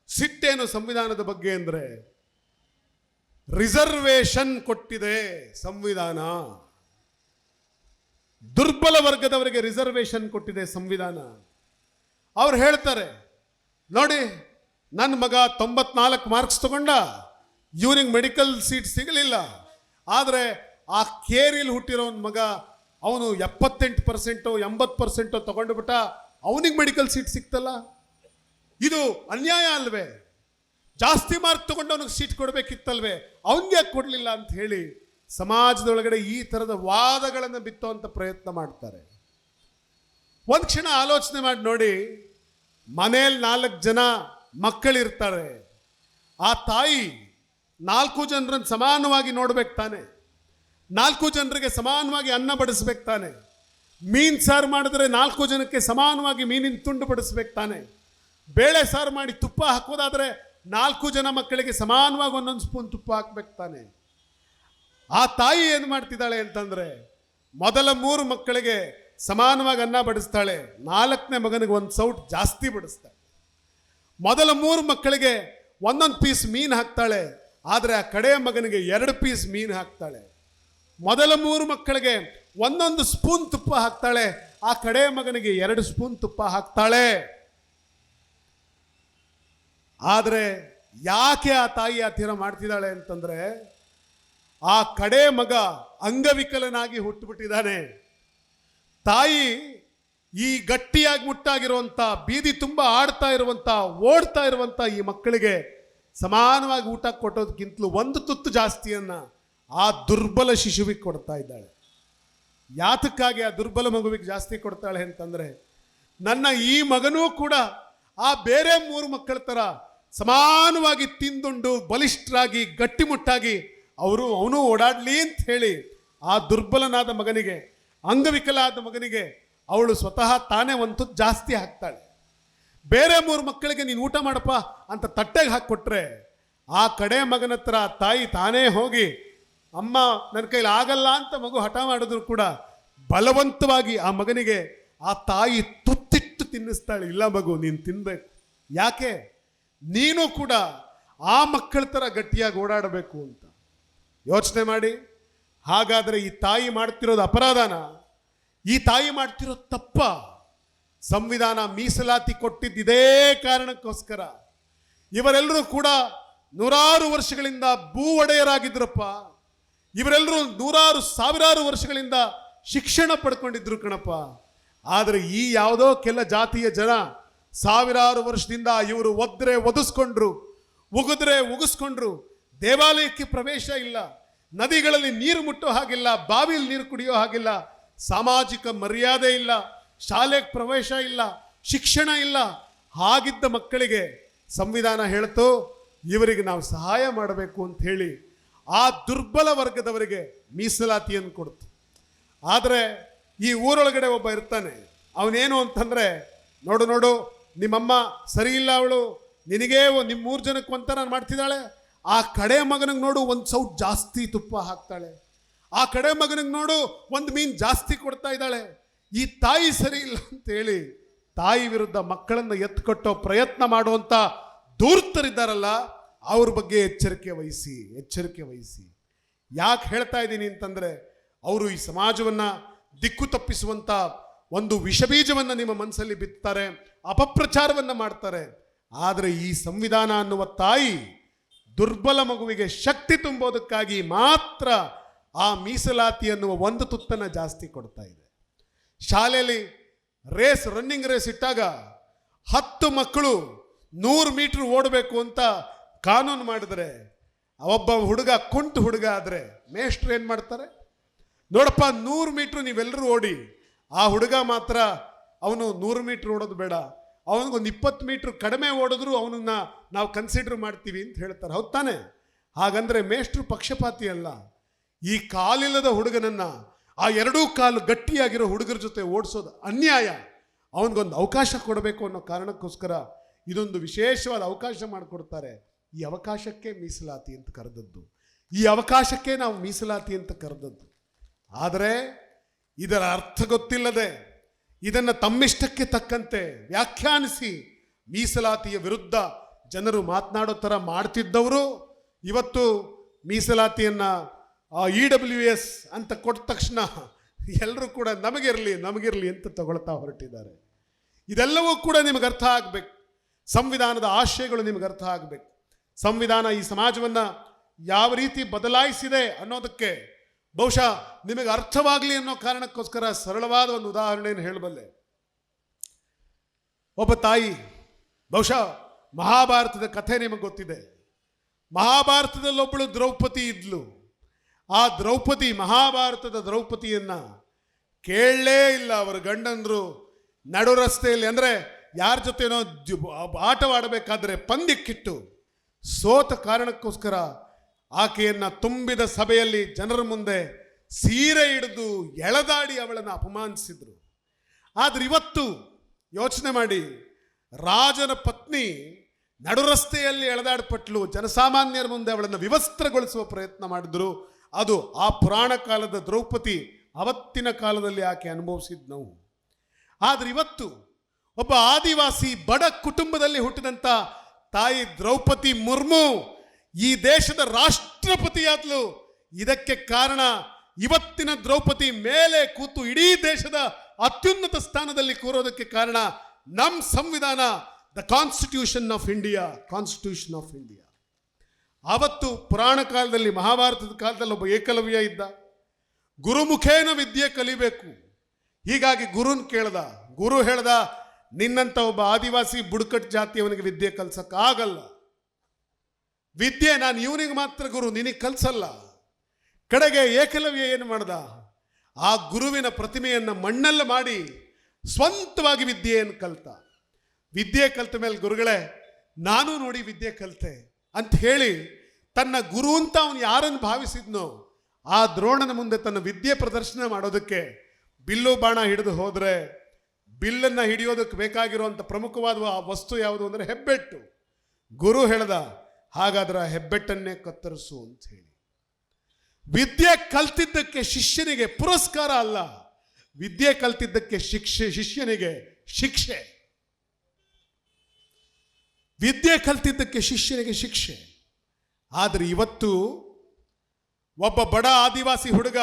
ಸಿಟ್ಟೇನು ಸಂವಿಧಾನದ ಬಗ್ಗೆ ಅಂದರೆ, ರಿಸರ್ವೇಶನ್ ಕೊಟ್ಟಿದೆ ಸಂವಿಧಾನ. ದುರ್ಬಲ ವರ್ಗದವರಿಗೆ ರಿಸರ್ವೇಶನ್ ಕೊಟ್ಟಿದೆ ಸಂವಿಧಾನ. ಅವ್ರು ಹೇಳ್ತಾರೆ, ನೋಡಿ ನನ್ನ ಮಗ 94 ಮಾರ್ಕ್ಸ್ ತಗೊಂಡ, ಇವನಿಗೆ ಮೆಡಿಕಲ್ ಸೀಟ್ ಸಿಗಲಿಲ್ಲ. ಆದರೆ ಆ ಕೇರಿಯಲ್ಲಿ ಹುಟ್ಟಿರೋನ್ ಮಗ ಅವನು 78% 80% ತಗೊಂಡು ಬಿಟ್ಟ, ಅವನಿಗೆ ಮೆಡಿಕಲ್ ಸೀಟ್ ಸಿಕ್ತಲ್ಲ. ಇದು ಅನ್ಯಾಯ ಅಲ್ವೇ? ಜಾಸ್ತಿ ಮಾರ್ಕ್ ತಗೊಂಡು ಅವನಿಗೆ ಸೀಟ್ ಕೊಡಬೇಕಿತ್ತಲ್ವೇ, ಅವನಿಗೆ ಕೊಡಲಿಲ್ಲ ಅಂತ ಹೇಳಿ ಸಮಾಜದೊಳಗಡೆ ಈ ಥರದ ವಾದಗಳನ್ನು ಬಿತ್ತುವಂಥ ಪ್ರಯತ್ನ ಮಾಡ್ತಾರೆ. ಒಂದು ಕ್ಷಣ ಆಲೋಚನೆ ಮಾಡಿ ನೋಡಿ, ಮನೇಲಿ 4 ಜನ ಮಕ್ಕಳಿರ್ತಾರೆ. ಆ ತಾಯಿ 4 ಜನರನ್ನು ಸಮಾನವಾಗಿ ನೋಡ್ಬೇಕು ತಾನೆ, 4 ಜನರಿಗೆ ಸಮಾನವಾಗಿ ಅನ್ನ ಬಡಿಸ್ಬೇಕು ತಾನೆ. ಮೀನು ಸಾರು ಮಾಡಿದ್ರೆ 4 ಜನಕ್ಕೆ ಸಮಾನವಾಗಿ ಮೀನಿನ ತುಂಡು ಬಡಿಸ್ಬೇಕು ತಾನೆ. ಬೇಳೆ ಸಾರು ಮಾಡಿ ತುಪ್ಪ ಹಾಕೋದಾದ್ರೆ 4 ಜನ ಮಕ್ಕಳಿಗೆ ಸಮಾನವಾಗಿ 1 ಸ್ಪೂನ್ ತುಪ್ಪ ಹಾಕ್ಬೇಕು ತಾನೆ. ಆ ತಾಯಿ ಏನು ಮಾಡ್ತಿದ್ದಾಳೆ ಅಂತಂದ್ರೆ, ಮೊದಲ 3 ಮಕ್ಕಳಿಗೆ ಸಮಾನವಾಗಿ ಅನ್ನ ಬಡಿಸ್ತಾಳೆ, 4ನೇ ಮಗನಿಗೆ 1 ಸೌಟ್ ಜಾಸ್ತಿ ಬಡಿಸ್ತಾಳೆ. ಮೊದಲ 3 ಮಕ್ಕಳಿಗೆ 1 ಪೀಸ್ ಮೀನು ಹಾಕ್ತಾಳೆ, ಆದರೆ ಆ ಕಡೆಯ ಮಗನಿಗೆ 2 ಪೀಸ್ ಮೀನು ಹಾಕ್ತಾಳೆ. ಮೊದಲ 3 ಮಕ್ಕಳಿಗೆ 1 ಸ್ಪೂನ್ ತುಪ್ಪ ಹಾಕ್ತಾಳೆ, ಆ ಕಡೆಯ ಮಗನಿಗೆ 2 ಸ್ಪೂನ್ ತುಪ್ಪ ಹಾಕ್ತಾಳೆ. ಆದರೆ ಯಾಕೆ ಆ ತಾಯಿ ಆ ತೀರ ಮಾಡ್ತಿದ್ದಾಳೆ ಅಂತಂದ್ರೆ, ಆ ಕಡೆ ಮಗ ಅಂಗವಿಕಲನಾಗಿ ಹುಟ್ಟುಬಿಟ್ಟಿದ್ದಾನೆ. ತಾಯಿ ಈ ಗಟ್ಟಿಯಾಗಿ ಮುಟ್ಟಾಗಿರುವಂಥ, ಬೀದಿ ತುಂಬ ಆಡ್ತಾ ಇರುವಂಥ, ಓಡ್ತಾ ಇರುವಂಥ ಈ ಮಕ್ಕಳಿಗೆ ಸಮಾನವಾಗಿ ಊಟ ಕೊಟ್ಟೋದಕ್ಕಿಂತಲೂ 1 ತುತ್ತು ಜಾಸ್ತಿಯನ್ನ ಆ ದುರ್ಬಲ ಶಿಶುವಿಗೆ ಕೊಡ್ತಾ ಇದ್ದಾಳೆ. ಯಾತಕ್ಕಾಗಿ ಆ ದುರ್ಬಲ ಮಗುವಿಗೆ ಜಾಸ್ತಿ ಕೊಡ್ತಾಳೆ ಅಂತಂದ್ರೆ, ನನ್ನ ಈ ಮಗನೂ ಕೂಡ ಆ ಬೇರೆ 3 ಮಕ್ಕಳ ಥರ ಸಮಾನವಾಗಿ ತಿಂದುಂಡು ಬಲಿಷ್ಠರಾಗಿ ಗಟ್ಟಿಮುಟ್ಟಾಗಿ ಅವನು ಓಡಾಡ್ಲಿ ಅಂತ ಹೇಳಿ ಆ ದುರ್ಬಲನಾದ ಮಗನಿಗೆ, ಅಂಗವಿಕಲಾದ ಮಗನಿಗೆ ಅವಳು ಸ್ವತಃ ತಾನೇ 1 ತುತ್ತು ಜಾಸ್ತಿ ಹಾಕ್ತಾಳೆ. ಬೇರೆ 3 ಮಕ್ಕಳಿಗೆ ನೀನು ಊಟ ಮಾಡಪ್ಪ ಅಂತ ತಟ್ಟೆಗೆ ಹಾಕಿಕೊಟ್ರೆ, ಆ ಕಡೆ ಮಗನ ಹತ್ರ ತಾಯಿ ತಾನೇ ಹೋಗಿ, ಅಮ್ಮ ನನ್ನ ಕೈಲಿ ಆಗಲ್ಲ ಅಂತ ಮಗು ಹಠ ಮಾಡಿದ್ರು ಕೂಡ ಬಲವಂತವಾಗಿ ಆ ಮಗನಿಗೆ ಆ ತಾಯಿ ತುತ್ತಿಟ್ಟು ತಿನ್ನಿಸ್ತಾಳೆ. ಇಲ್ಲ ಮಗು ನೀನು ತಿನ್ಬೇಕು. ಯಾಕೆ? ನೀನು ಕೂಡ ಆ ಮಕ್ಕಳ ಥರ ಗಟ್ಟಿಯಾಗಿ ಓಡಾಡಬೇಕು ಅಂತ. ಯೋಚನೆ ಮಾಡಿ. ಹಾಗಾದರೆ ಈ ತಾಯಿ ಮಾಡ್ತಿರೋದು ಅಪರಾಧನ? ಈ ತಾಯಿ ಮಾಡ್ತಿರೋದು ತಪ್ಪ? ಸಂವಿಧಾನ ಮೀಸಲಾತಿ ಕೊಟ್ಟಿದ್ದಿದೇ ಕಾರಣಕ್ಕೋಸ್ಕರ. ಇವರೆಲ್ಲರೂ ಕೂಡ 100 ವರ್ಷಗಳಿಂದ ಭೂ ಒಡೆಯರಾಗಿದ್ರಪ್ಪ. ಇವರೆಲ್ಲರೂ 100 ಸಾವಿರಾರು ವರ್ಷಗಳಿಂದ ಶಿಕ್ಷಣ ಪಡ್ಕೊಂಡಿದ್ರು ಕಣಪ್ಪ. ಆದರೆ ಈ ಯಾವುದೋ ಕೆಲ ಜಾತಿಯ ಜನ ಸಾವಿರಾರು ವರ್ಷದಿಂದ ಇವರು ಒದ್ರೆ ಒದಿಸ್ಕೊಂಡ್ರು, ಉಗಿದ್ರೆ ಉಗಿಸ್ಕೊಂಡ್ರು. ದೇವಾಲಯಕ್ಕೆ ಪ್ರವೇಶ ಇಲ್ಲ, ನದಿಗಳಲ್ಲಿ ನೀರು ಮುಟ್ಟೋ ಹಾಗಿಲ್ಲ, ಬಾವಿಯಲ್ಲಿ ನೀರು ಕುಡಿಯೋ ಹಾಗಿಲ್ಲ, ಸಾಮಾಜಿಕ ಮರ್ಯಾದೆ ಇಲ್ಲ, ಶಾಲೆಗೆ ಪ್ರವೇಶ ಇಲ್ಲ, ಶಿಕ್ಷಣ ಇಲ್ಲ. ಹಾಗಿದ್ದ ಮಕ್ಕಳಿಗೆ ಸಂವಿಧಾನ ಹೇಳ್ತು ಇವರಿಗೆ ನಾವು ಸಹಾಯ ಮಾಡಬೇಕು ಅಂತ ಹೇಳಿ ಆ ದುರ್ಬಲ ವರ್ಗದವರಿಗೆ ಮೀಸಲಾತಿಯನ್ನು ಕೊಡ್ತು. ಆದರೆ ಈ ಊರೊಳಗಡೆ ಒಬ್ಬ ಇರ್ತಾನೆ, ಅವನೇನು ಅಂತಂದರೆ, ನೋಡು ನಿಮ್ಮಮ್ಮ ಸರಿ ಇಲ್ಲ, ಅವಳು ನಿನಗೇ ನಿಮ್ಮ 3 ಜನಕ್ಕೆ ಒಂಥರ ಮಾಡ್ತಿದ್ದಾಳೆ. ಆ ಕಡೆ ಮಗನಿಗೆ ನೋಡು 1 ಸೌಟ್ ಜಾಸ್ತಿ ತುಪ್ಪ ಹಾಕ್ತಾಳೆ. ಆ ಕಡೆ ಮಗನಿಗೆ ನೋಡು 1 ಮೀನು ಜಾಸ್ತಿ ಕೊಡ್ತಾ ಇದ್ದಾಳೆ. ಈ ತಾಯಿ ಸರಿ ಇಲ್ಲ ಅಂತೇಳಿ ತಾಯಿ ವಿರುದ್ಧ ಮಕ್ಕಳನ್ನು ಎತ್ಕೊಟ್ಟೋ ಪ್ರಯತ್ನ ಮಾಡುವಂಥ ಧೂರ್ತರಿದ್ದಾರಲ್ಲ, ಅವ್ರ ಬಗ್ಗೆ ಎಚ್ಚರಿಕೆ ವಹಿಸಿ. ಯಾಕೆ ಹೇಳ್ತಾ ಇದ್ದೀನಿ ಅಂತಂದರೆ, ಅವರು ಈ ಸಮಾಜವನ್ನು ದಿಕ್ಕು ತಪ್ಪಿಸುವಂಥ ಒಂದು ವಿಷಬೀಜವನ್ನು ನಿಮ್ಮ ಮನಸ್ಸಲ್ಲಿ ಬಿತ್ತಾರೆ, ಅಪಪ್ರಚಾರವನ್ನು ಮಾಡ್ತಾರೆ. ಆದರೆ ಈ ಸಂವಿಧಾನ ಅನ್ನುವ ತಾಯಿ ದುರ್ಬಲ ಮಗುವಿಗೆ ಶಕ್ತಿ ತುಂಬೋದಕ್ಕಾಗಿ ಮಾತ್ರ ಆ ಮೀಸಲಾತಿ ಅನ್ನುವ ಒಂದು ತುತ್ತನ್ನು ಜಾಸ್ತಿ ಕೊಡ್ತಾ ಇದೆ. ಶಾಲೆಯಲ್ಲಿ ರನ್ನಿಂಗ್ ರೇಸ್ ಇಟ್ಟಾಗ 10 ಮಕ್ಕಳು 100 ಮೀಟರ್ ಓಡಬೇಕು ಅಂತ ಕಾನೂನು ಮಾಡಿದ್ರೆ, ಒಬ್ಬ ಹುಡುಗ ಕುಂಟು ಹುಡುಗ ಆದರೆ ಮೇಷ್ಟ್ರು ಏನು ಮಾಡ್ತಾರೆ, ನೋಡಪ್ಪ 100 ಮೀಟ್ರ್ ನೀವೆಲ್ಲರೂ ಓಡಿ, ಆ ಹುಡುಗ ಮಾತ್ರ ಅವನು 100 ಮೀಟ್ರ್ ಓಡೋದು ಬೇಡ, ಅವನಿಗೊಂದು 20 ಮೀಟ್ರ್ ಕಡಿಮೆ ಓಡಿದ್ರು ಅವನನ್ನ ನಾವು ಕನ್ಸಿಡರ್ ಮಾಡ್ತೀವಿ ಅಂತ ಹೇಳ್ತಾರೆ. ಹೌದು ತಾನೆ? ಹಾಗಂದ್ರೆ ಮೇಷ್ಟ್ರು ಪಕ್ಷಪಾತಿ ಅಲ್ಲ. ಈ ಕಾಲಿಲ್ಲದ ಹುಡುಗನನ್ನ ಆ 2 ಕಾಲು ಗಟ್ಟಿಯಾಗಿರೋ ಹುಡುಗರ ಜೊತೆ ಓಡಿಸೋದು ಅನ್ಯಾಯ. ಅವನಿಗೊಂದು ಅವಕಾಶ ಕೊಡಬೇಕು ಅನ್ನೋ ಕಾರಣಕ್ಕೋಸ್ಕರ ಇದೊಂದು ವಿಶೇಷವಾದ ಅವಕಾಶ ಮಾಡಿಕೊಡ್ತಾರೆ. ಈ ಅವಕಾಶಕ್ಕೆ ಮೀಸಲಾತಿ ಅಂತ ಕರೆದದ್ದು, ಈ ಅವಕಾಶಕ್ಕೆ ನಾವು ಮೀಸಲಾತಿ ಅಂತ ಕರೆದದ್ದು. ಆದರೆ ಇದರ ಅರ್ಥ ಗೊತ್ತಿಲ್ಲದೆ ಇದನ್ನು ತಮ್ಮಿಷ್ಟಕ್ಕೆ ತಕ್ಕಂತೆ ವ್ಯಾಖ್ಯಾನಿಸಿ ಮೀಸಲಾತಿಯ ವಿರುದ್ಧ ಜನರು ಮಾತನಾಡೋ ಥರ ಮಾಡ್ತಿದ್ದವರು ಇವತ್ತು ಮೀಸಲಾತಿಯನ್ನು EWS ಅಂತ ಕೊಟ್ಟ ತಕ್ಷಣ ಎಲ್ಲರೂ ಕೂಡ ನಮಗಿರಲಿ ಅಂತ ತಗೊಳ್ತಾ ಹೊರಟಿದ್ದಾರೆ. ಇದೆಲ್ಲವೂ ಕೂಡ ನಿಮಗೆ ಅರ್ಥ ಆಗಬೇಕು. ಸಂವಿಧಾನದ ಆಶಯಗಳು ನಿಮಗೆ ಅರ್ಥ ಆಗಬೇಕು. ಸಂವಿಧಾನ ಈ ಸಮಾಜವನ್ನು ಯಾವ ರೀತಿ ಬದಲಾಯಿಸಿದೆ ಅನ್ನೋದಕ್ಕೆ ಬಹುಶಃ ನಿಮಗೆ ಅರ್ಥವಾಗಲಿ ಅನ್ನೋ ಕಾರಣಕ್ಕೋಸ್ಕರ ಸರಳವಾದ ಒಂದು ಉದಾಹರಣೆಯನ್ನು ಹೇಳಬಲ್ಲೆ. ಒಬ್ಬ ತಾಯಿ, ಬಹುಶಃ ಮಹಾಭಾರತದ ಕಥೆ ನಿಮಗೆ ಗೊತ್ತಿದೆ. ಮಹಾಭಾರತದಲ್ಲೊಬ್ಬಳು ದ್ರೌಪದಿ ಇದ್ಲು. ಆ ದ್ರೌಪದಿ, ಮಹಾಭಾರತದ ದ್ರೌಪದಿಯನ್ನ ಕೇಳಲೇ ಇಲ್ಲ ಅವರ ಗಂಡಂದ್ರು. ನಡು ರಸ್ತೆಯಲ್ಲಿ, ಅಂದರೆ ಯಾರ ಜೊತೆನೋ ಆಟವಾಡಬೇಕಾದ್ರೆ ಪಂದ್ಯಕ್ಕಿಟ್ಟು ಸೋತ ಕಾರಣಕ್ಕೋಸ್ಕರ ಆಕೆಯನ್ನ ತುಂಬಿದ ಸಭೆಯಲ್ಲಿ ಜನರ ಮುಂದೆ ಸೀರೆ ಹಿಡಿದು ಎಳೆದಾಡಿ ಅವಳನ್ನು ಅಪಮಾನಿಸಿದ್ರು. ಆದರೆ ಇವತ್ತು ಯೋಚನೆ ಮಾಡಿ, ರಾಜನ ಪತ್ನಿ ನಡು ರಸ್ತೆಯಲ್ಲಿ ಎಳೆದಾಡ್ಪಟ್ಲು, ಜನಸಾಮಾನ್ಯರ ಮುಂದೆ ಅವಳನ್ನು ವಿವಸ್ತ್ರಗೊಳಿಸುವ ಪ್ರಯತ್ನ ಮಾಡಿದ್ರು. ಅದು ಆ ಪುರಾಣ ಕಾಲದ ದ್ರೌಪದಿ, ಅವತ್ತಿನ ಕಾಲದಲ್ಲಿ ಆಕೆ ಅನುಭವಿಸಿದ್ ನೋವು. ಆದರೆ ಇವತ್ತು ಒಬ್ಬ ಆದಿವಾಸಿ ಬಡ ಕುಟುಂಬದಲ್ಲಿ ಹುಟ್ಟಿದಂಥ ತಾಯಿ ದ್ರೌಪದಿ ಮುರ್ಮು ಈ ದೇಶದ ರಾಷ್ಟ್ರಪತಿಯಾದ್ಲು. ಇದಕ್ಕೆ ಕಾರಣ, ಇವತ್ತಿನ ದ್ರೌಪದಿ ಮೇಲೆ ಕೂತು ಇಡೀ ದೇಶದ ಅತ್ಯುನ್ನತ ಸ್ಥಾನದಲ್ಲಿ ಕೂರೋದಕ್ಕೆ ಕಾರಣ ನಮ್ಮ ಸಂವಿಧಾನ, ದ ಕಾನ್ಸ್ಟಿಟ್ಯೂಷನ್ ಆಫ್ ಇಂಡಿಯಾ. ಆವತ್ತು ಪುರಾಣ ಕಾಲದಲ್ಲಿ, ಮಹಾಭಾರತದ ಕಾಲದಲ್ಲಿ ಒಬ್ಬ ಏಕಲವ್ಯ ಇದ್ದ. ಗುರುಮುಖೇನ ವಿದ್ಯೆ ಕಲಿಬೇಕು. ಹೀಗಾಗಿ ಗುರುನ್ ಕೇಳ್ದ. ಗುರು ಹೇಳ್ದ, ನಿನ್ನಂತ ಒಬ್ಬ ಆದಿವಾಸಿ ಬುಡಕಟ್ಟು ಜಾತಿಯವನಿಗೆ ವಿದ್ಯೆ ಕಲ್ಸಕ್ಕಾಗಲ್ಲ. ವಿದ್ಯೆ ನಾನು ಇವನಿಗೆ ಮಾತ್ರ ಗುರು, ನಿನಗೆ ಕಲ್ಸಲ್ಲ. ಕಡೆಗೆ ಏಕಲವ್ಯ ಏನು ಮಾಡ್ದ, ಆ ಗುರುವಿನ ಪ್ರತಿಮೆಯನ್ನು ಮಣ್ಣಲ್ಲಿ ಮಾಡಿ ಸ್ವಂತವಾಗಿ ವಿದ್ಯೆಯನ್ನು ಕಲ್ತ. ವಿದ್ಯೆ ಕಲ್ತ ಮೇಲೆ, ಗುರುಗಳೇ ನಾನು ನೋಡಿ ವಿದ್ಯೆ ಕಲಿತೆ ಅಂತ ಹೇಳಿ ತನ್ನ ಗುರು ಅಂತ ಅವನು ಯಾರನ್ನು ಭಾವಿಸಿದ್ನೋ ಆ ದ್ರೋಣನ ಮುಂದೆ ತನ್ನ ವಿದ್ಯೆ ಪ್ರದರ್ಶನ ಮಾಡೋದಕ್ಕೆ ಬಿಲ್ಲು ಬಾಣ ಹಿಡಿದು ಹೋದರೆ, ಬಿಲ್ಲನ್ನು ಹಿಡಿಯೋದಕ್ಕೆ ಬೇಕಾಗಿರುವಂಥ ಪ್ರಮುಖವಾದ ವಸ್ತು ಯಾವುದು ಅಂದರೆ ಹೆಬ್ಬೆಟ್ಟು. ಗುರು ಹೇಳ್ದ, ಹಾಗಾದ್ರೆ ಹೆಬ್ಬೆಟ್ಟನ್ನೇ ಕತ್ತರಿಸು ಅಂತ ಹೇಳಿ. ವಿದ್ಯೆ ಕಲ್ತಿದ್ದಕ್ಕೆ ಶಿಷ್ಯನಿಗೆ ಪುರಸ್ಕಾರ ಅಲ್ಲ, ವಿದ್ಯೆ ಕಲ್ತಿದ್ದಕ್ಕೆ ಶಿಷ್ಯನಿಗೆ ಶಿಕ್ಷೆ. ವಿದ್ಯೆ ಕಲ್ತಿದ್ದಕ್ಕೆ ಶಿಷ್ಯನಿಗೆ ಶಿಕ್ಷೆ. ಆದರೆ ಇವತ್ತು ಒಬ್ಬ ಬಡ ಆದಿವಾಸಿ ಹುಡುಗ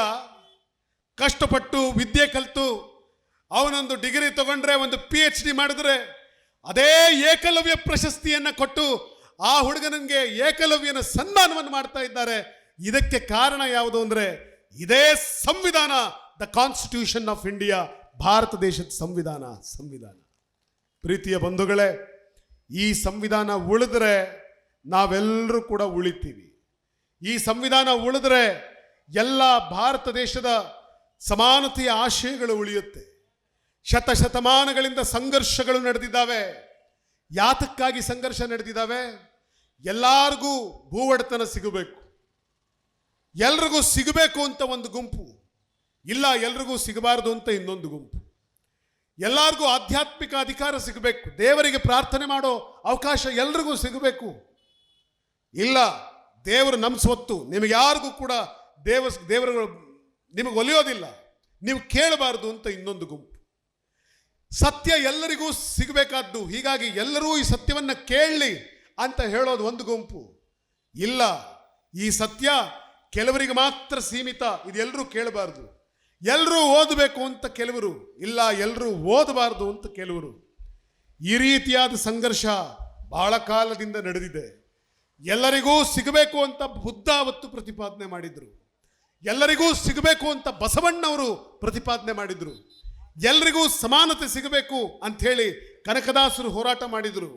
ಕಷ್ಟಪಟ್ಟು ವಿದ್ಯೆ ಕಲಿತು ಅವನೊಂದು ಡಿಗ್ರಿ ತಗೊಂಡ್ರೆ, ಒಂದು PhD ಮಾಡಿದ್ರೆ, ಅದೇ ಏಕಲವ್ಯ ಪ್ರಶಸ್ತಿಯನ್ನು ಕೊಟ್ಟು ಆ ಹುಡುಗನಿಗೆ ಏಕಲವ್ಯನ ಸನ್ಮಾನವನ್ನು ಮಾಡ್ತಾ ಇದ್ದಾರೆ. ಇದಕ್ಕೆ ಕಾರಣ ಯಾವುದು ಅಂದರೆ ಇದೇ ಸಂವಿಧಾನ, the constitution of India, Bharat ದೇಶದ ಸಂವಿಧಾನ. ಪ್ರೀತಿಯ ಬಂಧುಗಳೇ, ಈ ಸಂವಿಧಾನ ಉಳಿದ್ರೆ ನಾವೆಲ್ಲರೂ ಕೂಡ ಉಳಿತೀವಿ. ಈ ಸಂವಿಧಾನ ಉಳಿದ್ರೆ ಎಲ್ಲ ಭಾರತ ದೇಶದ ಸಮಾನತೆಯ ಆಶಯಗಳು ಉಳಿಯುತ್ತೆ. ಶತಶತಮಾನಗಳಿಂದ ಸಂಘರ್ಷಗಳು ನಡೆದಿದ್ದಾವೆ. ಯಾತಕ್ಕಾಗಿ ಸಂಘರ್ಷ ನಡೆದಿದ್ದಾವೆ? ಎಲ್ಲರಿಗೂ ಭೂವಡೆತನ ಸಿಗಬೇಕು, ಎಲ್ರಿಗೂ ಸಿಗಬೇಕು ಅಂತ ಒಂದು ಗುಂಪು, ಇಲ್ಲ ಎಲ್ರಿಗೂ ಸಿಗಬಾರದು ಅಂತ ಇನ್ನೊಂದು ಗುಂಪು. ಎಲ್ಲರಿಗೂ ಆಧ್ಯಾತ್ಮಿಕ ಅಧಿಕಾರ ಸಿಗಬೇಕು, ದೇವರಿಗೆ ಪ್ರಾರ್ಥನೆ ಮಾಡೋ ಅವಕಾಶ ಎಲ್ರಿಗೂ ಸಿಗಬೇಕು. ಇಲ್ಲ, ದೇವರು ನಮ್ಮ ಸ್ವತ್ತು, ನಿಮಗೆ ಯಾರಿಗೂ ಕೂಡ ದೇವರು ನಿಮಗೆ ಒಲಿಯೋದಿಲ್ಲ, ನೀವು ಕೇಳಬಾರ್ದು ಅಂತ ಇನ್ನೊಂದು ಗುಂಪು. ಸತ್ಯ ಎಲ್ಲರಿಗೂ ಸಿಗಬೇಕಾದ್ದು, ಹೀಗಾಗಿ ಎಲ್ಲರೂ ಈ ಸತ್ಯವನ್ನ ಕೇಳಲಿ ಅಂತ ಹೇಳೋದು ಒಂದು ಗುಂಪು. ಇಲ್ಲ, ಈ ಸತ್ಯ ಕೆಲವರಿಗೆ ಮಾತ್ರ ಸೀಮಿತ, ಇದು ಎಲ್ಲರೂ ಕೇಳಬಾರ್ದು. ಎಲ್ಲರೂ ಓದಬೇಕು ಅಂತ ಕೆಲವರು, ಇಲ್ಲ ಎಲ್ಲರೂ ಓದಬಾರ್ದು ಅಂತ ಕೆಲವರು. ಈ ರೀತಿಯಾದ ಸಂಘರ್ಷ ಬಹಳ ಕಾಲದಿಂದ ನಡೆದಿದೆ. ಎಲ್ಲರಿಗೂ ಸಿಗಬೇಕು ಅಂತ ಬುದ್ಧ ಅವತ್ತು ಪ್ರತಿಪಾದನೆ ಮಾಡಿದ್ರು, ಎಲ್ಲರಿಗೂ ಸಿಗಬೇಕು ಅಂತ ಬಸವಣ್ಣವರು ಪ್ರತಿಪಾದನೆ ಮಾಡಿದ್ರು, ಎಲ್ರಿಗೂ ಸಮಾನತೆ ಸಿಗಬೇಕು ಅಂತ ಹೇಳಿ ಕನಕದಾಸರು ಹೋರಾಟ ಮಾಡಿದ್ರು,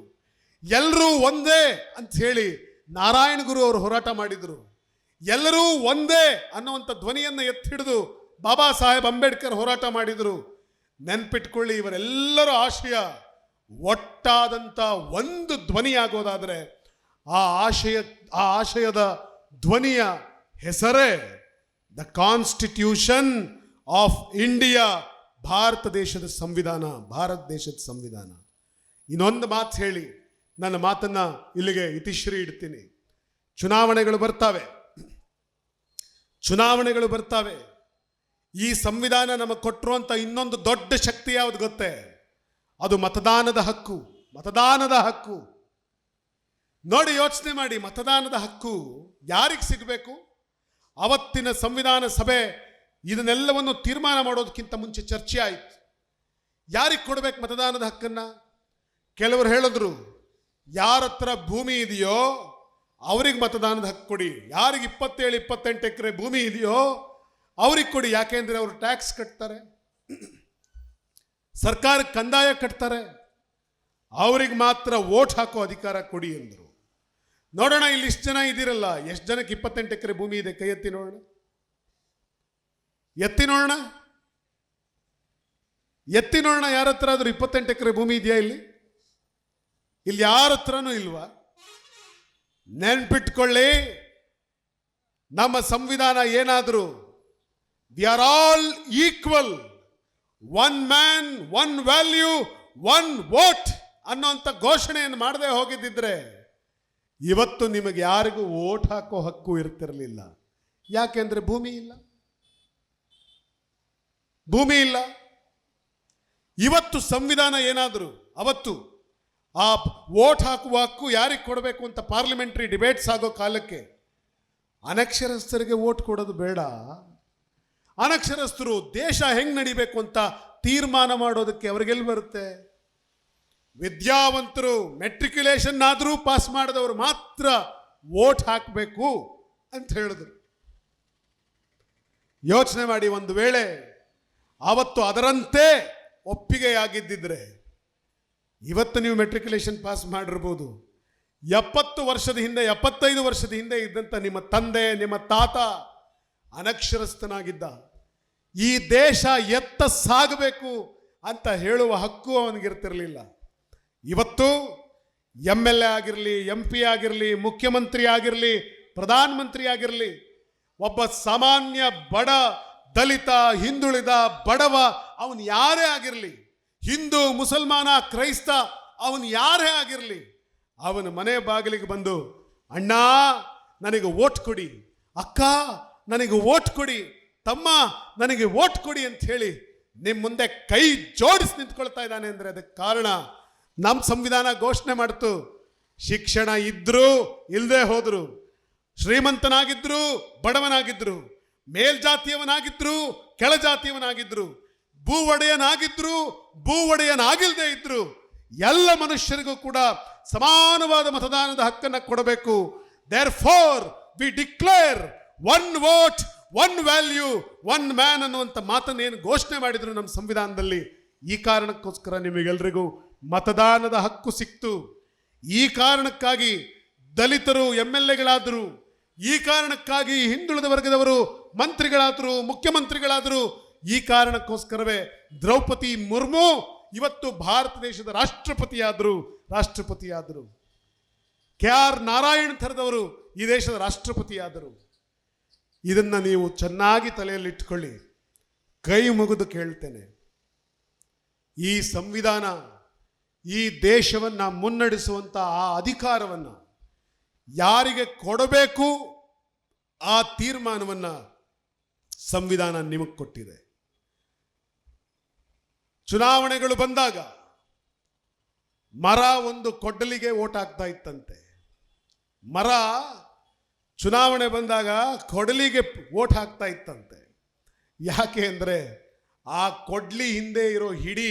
ಎಲ್ಲರೂ ಒಂದೇ ಅಂತ ಹೇಳಿ ನಾರಾಯಣ ಗುರು ಅವರು ಹೋರಾಟ ಮಾಡಿದ್ರು, ಎಲ್ಲರೂ ಒಂದೇ ಅನ್ನುವಂಥ ಧ್ವನಿಯನ್ನು ಎತ್ತಿ ಹಿಡಿದು ಬಾಬಾ ಸಾಹೇಬ್ ಅಂಬೇಡ್ಕರ್ ಹೋರಾಟ ಮಾಡಿದರು. ನೆನ್ಪಿಟ್ಕೊಳ್ಳಿ, ಇವರೆಲ್ಲರ ಆಶಯ ಒಟ್ಟಾದಂಥ ಒಂದು ಧ್ವನಿಯಾಗೋದಾದರೆ ಆ ಆಶಯದ ಧ್ವನಿಯ ಹೆಸರೇ the constitution of India, Bharat ದೇಶದ ಸಂವಿಧಾನ, ಭಾರತ ದೇಶದ ಸಂವಿಧಾನ. ಇನ್ನೊಂದು ಮಾತು ಹೇಳಿ ನನ್ನ ಮಾತನ್ನ ಇಲ್ಲಿಗೆ ಇತಿಶ್ರೀ ಇಡ್ತೀನಿ. ಚುನಾವಣೆಗಳು ಬರ್ತಾವೆ. ಈ ಸಂವಿಧಾನ ನಮಗೆ ಕೊಟ್ಟಿರುವಂಥ ಇನ್ನೊಂದು ದೊಡ್ಡ ಶಕ್ತಿ ಯಾವುದು ಗೊತ್ತೇ? ಅದು ಮತದಾನದ ಹಕ್ಕು. ನೋಡಿ, ಯೋಚನೆ ಮಾಡಿ, ಮತದಾನದ ಹಕ್ಕು ಯಾರಿಗೆ ಸಿಗಬೇಕು? ಅವತ್ತಿನ ಸಂವಿಧಾನ ಸಭೆ ಇದನ್ನೆಲ್ಲವನ್ನು ತೀರ್ಮಾನ ಮಾಡೋದಕ್ಕಿಂತ ಮುಂಚೆ ಚರ್ಚೆ ಆಯಿತು. ಯಾರಿಗೆ ಕೊಡಬೇಕು ಮತದಾನದ ಹಕ್ಕನ್ನು? ಕೆಲವರು ಹೇಳಿದ್ರು, ಯಾರ ಹತ್ರ ಭೂಮಿ ಇದೆಯೋ ಅವ್ರಿಗೆ ಮತದಾನದ ಹಕ್ಕು ಕೊಡಿ, ಯಾರಿಗೆ 27-28 ಎಕರೆ ಭೂಮಿ ಇದೆಯೋ ಅವ್ರಿಗೆ ಕೊಡಿ, ಯಾಕೆಂದ್ರೆ ಅವರು ಟ್ಯಾಕ್ಸ್ ಕಟ್ತಾರೆ, ಸರ್ಕಾರಕ್ಕೆ ಕಂದಾಯ ಕಟ್ತಾರೆ, ಅವ್ರಿಗೆ ಮಾತ್ರ ವೋಟ್ ಹಾಕೋ ಅಧಿಕಾರ ಕೊಡಿ ಎಂದರು. ನೋಡೋಣ, ಇಲ್ಲಿ ಇಷ್ಟು ಜನ ಇದ್ದೀರಲ್ಲ, ಎಷ್ಟು ಜನಕ್ಕೆ 28 ಎಕರೆ ಭೂಮಿ ಇದೆ? ಕೈ ಎತ್ತಿ ನೋಡೋಣ, ಎತ್ತಿ ನೋಡೋಣ. ಯಾರ ಹತ್ರ ಆದ್ರೂ 28 ಎಕರೆ ಭೂಮಿ ಇದೆಯಾ? ಇಲ್ಲಿ ಯಾರ ಹತ್ರನೂ ಇಲ್ವಾ? ನೆನ್ಪಿಟ್ಕೊಳ್ಳಿ, ನಮ್ಮ ಸಂವಿಧಾನ ಏನಾದರೂ we are all equal, one man one value one vote ಅನ್ನೋಂಥ ಘೋಷಣೆಯನ್ನು ಮಾಡದೆ ಹೋಗಿದ್ದಿದ್ರೆ ಇವತ್ತು ನಿಮಗೆ ಯಾರಿಗೂ ವೋಟ್ ಹಾಕೋ ಹಕ್ಕು ಇರ್ತಿರಲಿಲ್ಲ. ಯಾಕೆಂದ್ರೆ ಭೂಮಿ ಇಲ್ಲ. ಇವತ್ತು ಸಂವಿಧಾನ ಏನಾದರೂ ಅವತ್ತು ಆ ವೋಟ್ ಹಾಕುವ ಹಕ್ಕು ಯಾರಿಗೆ ಕೊಡಬೇಕು ಅಂತ ಪಾರ್ಲಿಮೆಂಟರಿ ಡಿಬೇಟ್ಸ್ ಆಗೋ ಕಾಲಕ್ಕೆ ಅನಕ್ಷರಸ್ಥರಿಗೆ ವೋಟ್ ಕೊಡೋದು ಬೇಡ, ಅನಕ್ಷರಸ್ಥರು ದೇಶ ಹೆಂಗ್ ನಡಿಬೇಕು ಅಂತ ತೀರ್ಮಾನ ಮಾಡೋದಕ್ಕೆ ಅವ್ರಿಗೆಲ್ಲಿ ಬರುತ್ತೆ? ವಿದ್ಯಾವಂತರು ಮೆಟ್ರಿಕ್ಯುಲೇಷನ್ ಆದರೂ ಪಾಸ್ ಮಾಡಿದವರು ಮಾತ್ರ ವೋಟ್ ಹಾಕಬೇಕು ಅಂತ ಹೇಳಿದ್ರು. ಯೋಚನೆ ಮಾಡಿ, ಒಂದು ವೇಳೆ ಅವತ್ತು ಅದರಂತೆ ಒಪ್ಪಿಗೆಯಾಗಿದ್ದಿದ್ರೆ ಇವತ್ತು ನೀವು ಮೆಟ್ರಿಕ್ಯುಲೇಷನ್ ಪಾಸ್ ಮಾಡಿರ್ಬೋದು. 70 ವರ್ಷದ ಹಿಂದೆ, 75 ವರ್ಷದ ಹಿಂದೆ ಇದ್ದಂಥ ನಿಮ್ಮ ತಂದೆ, ನಿಮ್ಮ ತಾತ ಅನಕ್ಷರಸ್ಥನಾಗಿದ್ದ. ಈ ದೇಶ ಎತ್ತ ಸಾಗಬೇಕು ಅಂತ ಹೇಳುವ ಹಕ್ಕು ಅವನಿಗಿರ್ತಿರಲಿಲ್ಲ. ಇವತ್ತು MLA ಆಗಿರಲಿ, MP ಆಗಿರಲಿ, ಮುಖ್ಯಮಂತ್ರಿ ಆಗಿರಲಿ, ಪ್ರಧಾನಮಂತ್ರಿ ಆಗಿರಲಿ, ಒಬ್ಬ ಸಾಮಾನ್ಯ ಬಡ ದಲಿತ, ಹಿಂದುಳಿದ, ಬಡವ, ಅವನು ಯಾರೇ ಆಗಿರಲಿ, ಹಿಂದೂ, ಮುಸಲ್ಮಾನ, ಕ್ರೈಸ್ತ, ಅವನು ಯಾರೇ ಆಗಿರಲಿ, ಅವನ ಮನೆ ಬಾಗಿಲಿಗೆ ಬಂದು ಅಣ್ಣ ನನಗೆ ವೋಟ್ ಕೊಡಿ, ಅಕ್ಕ ನನಗೆ ವೋಟ್ ಕೊಡಿ, ತಮ್ಮ ನನಗೆ ವೋಟ್ ಕೊಡಿ ಅಂತ ಹೇಳಿ ನಿಮ್ಮ ಮುಂದೆ ಕೈ ಜೋಡಿಸಿ ನಿಂತ್ಕೊಳ್ತಾ ಇದ್ದಾನೆ ಅಂದರೆ ಅದಕ್ಕೆ ಕಾರಣ ನಮ್ಮ ಸಂವಿಧಾನ ಘೋಷಣೆ ಮಾಡ್ತು. ಶಿಕ್ಷಣ ಇದ್ರೂ ಇಲ್ಲದೆ ಹೋದ್ರು, ಶ್ರೀಮಂತನಾಗಿದ್ರು ಬಡವನಾಗಿದ್ರು, ಮೇಲ್ಜಾತಿಯವನಾಗಿದ್ರು ಕೆಳಜಾತಿಯವನಾಗಿದ್ರು, ಭೂ ಒಡೆಯನಾಗಿಲ್ದೇ ಇದ್ರು, ಎಲ್ಲ ಮನುಷ್ಯರಿಗೂ ಕೂಡ ಸಮಾನವಾದ ಮತದಾನದ ಹಕ್ಕನ್ನು ಕೊಡಬೇಕು. Therefore we declare one vote one value one man ಅನ್ನುವಂಥ ಮಾತನ್ನು ಏನು ಘೋಷಣೆ ಮಾಡಿದ್ರು ನಮ್ಮ ಸಂವಿಧಾನದಲ್ಲಿ, ಈ ಕಾರಣಕ್ಕೋಸ್ಕರ ನಿಮಗೆಲ್ರಿಗೂ ಮತದಾನದ ಹಕ್ಕು ಸಿಕ್ತು. ಈ ಕಾರಣಕ್ಕಾಗಿ ದಲಿತರು MLAಗಳಾದರು, ಈ ಕಾರಣಕ್ಕಾಗಿ ಹಿಂದುಳಿದ ವರ್ಗದವರು ಮಂತ್ರಿಗಳಾದರು, ಮುಖ್ಯಮಂತ್ರಿಗಳಾದರು. ಈ ಕಾರಣಕ್ಕೋಸ್ಕರವೇ ದ್ರೌಪದಿ ಮುರ್ಮು ಇವತ್ತು ಭಾರತ ದೇಶದ ರಾಷ್ಟ್ರಪತಿಯಾದರು. KR ನಾರಾಯಣ್ ಥರದವರು ಈ ದೇಶದ ರಾಷ್ಟ್ರಪತಿಯಾದರು. ಇದನ್ನ ನೀವು ಚೆನ್ನಾಗಿ ತಲೆಯಲ್ಲಿಟ್ಕೊಳ್ಳಿ. ಕೈ ಮುಗಿದು ಕೇಳ್ತೇನೆ, ಈ ಸಂವಿಧಾನ ಈ ದೇಶವನ್ನ ಮುನ್ನಡೆಸುವಂತ ಆ ಅಧಿಕಾರವನ್ನ ಯಾರಿಗೆ ಕೊಡಬೇಕು ಆ ತೀರ್ಮಾನವನ್ನ ಸಂವಿಧಾನ ನಿಮಗೆ ಕೊಟ್ಟಿದೆ. ಚುನಾವಣೆಗಳು ಬಂದಾಗ ಮರ ಒಂದು ಕೊಡ್ಡಲಿಗೆ ಓಟ್ ಹಾಕ್ತಾ ಇತ್ತಂತೆ. ಮರ ಚುನಾವಣೆ ಬಂದಾಗ ಕೊಡಲಿಗೆ ಓಟ್ ಹಾಕ್ತಾ ಇತ್ತಂತೆ. ಯಾಕೆ ಅಂದರೆ ಆ ಕೊಡ್ಲಿ ಹಿಂದೆ ಇರೋ ಹಿಡಿ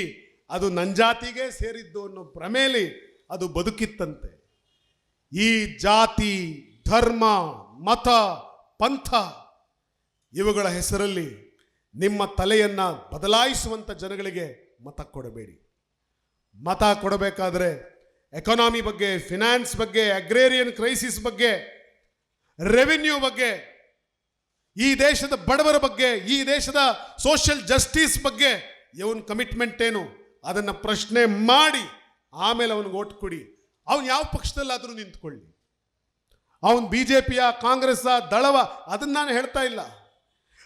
ಅದು ನಂಜಾತಿಗೆ ಸೇರಿದ್ದು ಅನ್ನೋ ಭ್ರಮೇಲಿ ಅದು ಬದುಕಿತ್ತಂತೆ. ಈ ಜಾತಿ, ಧರ್ಮ, ಮತ, ಪಂಥ ಇವುಗಳ ಹೆಸರಲ್ಲಿ ನಿಮ್ಮ ತಲೆಯನ್ನ ಬದಲಾಯಿಸುವಂಥ ಜನಗಳಿಗೆ ಮತ ಕೊಡಬೇಡಿ. ಮತ ಕೊಡಬೇಕಾದ್ರೆ ಎಕಾನಮಿ ಬಗ್ಗೆ, ಫಿನಾನ್ಸ್ ಬಗ್ಗೆ, ಅಗ್ರೇರಿಯನ್ ಕ್ರೈಸಿಸ್ ಬಗ್ಗೆ, ರೆವಿನ್ಯೂ ಬಗ್ಗೆ, ಈ ದೇಶದ ಬಡವರ ಬಗ್ಗೆ, ಈ ದೇಶದ ಸೋಷಿಯಲ್ ಜಸ್ಟಿಸ್ ಬಗ್ಗೆ ಇವನ್ ಕಮಿಟ್ಮೆಂಟ್ ಏನು ಅದನ್ನು ಪ್ರಶ್ನೆ ಮಾಡಿ ಆಮೇಲೆ ಅವನಿಗೆ ಓಟ್ ಕೊಡಿ. ಅವನು ಯಾವ ಪಕ್ಷದಲ್ಲಾದರೂ ನಿಂತ್ಕೊಳ್ಳಿ. ಅವನು BJPಯ, ಕಾಂಗ್ರೆಸ್, ದಳವ, ಅದನ್ನು ನಾನು ಹೇಳ್ತಾ ಇಲ್ಲ.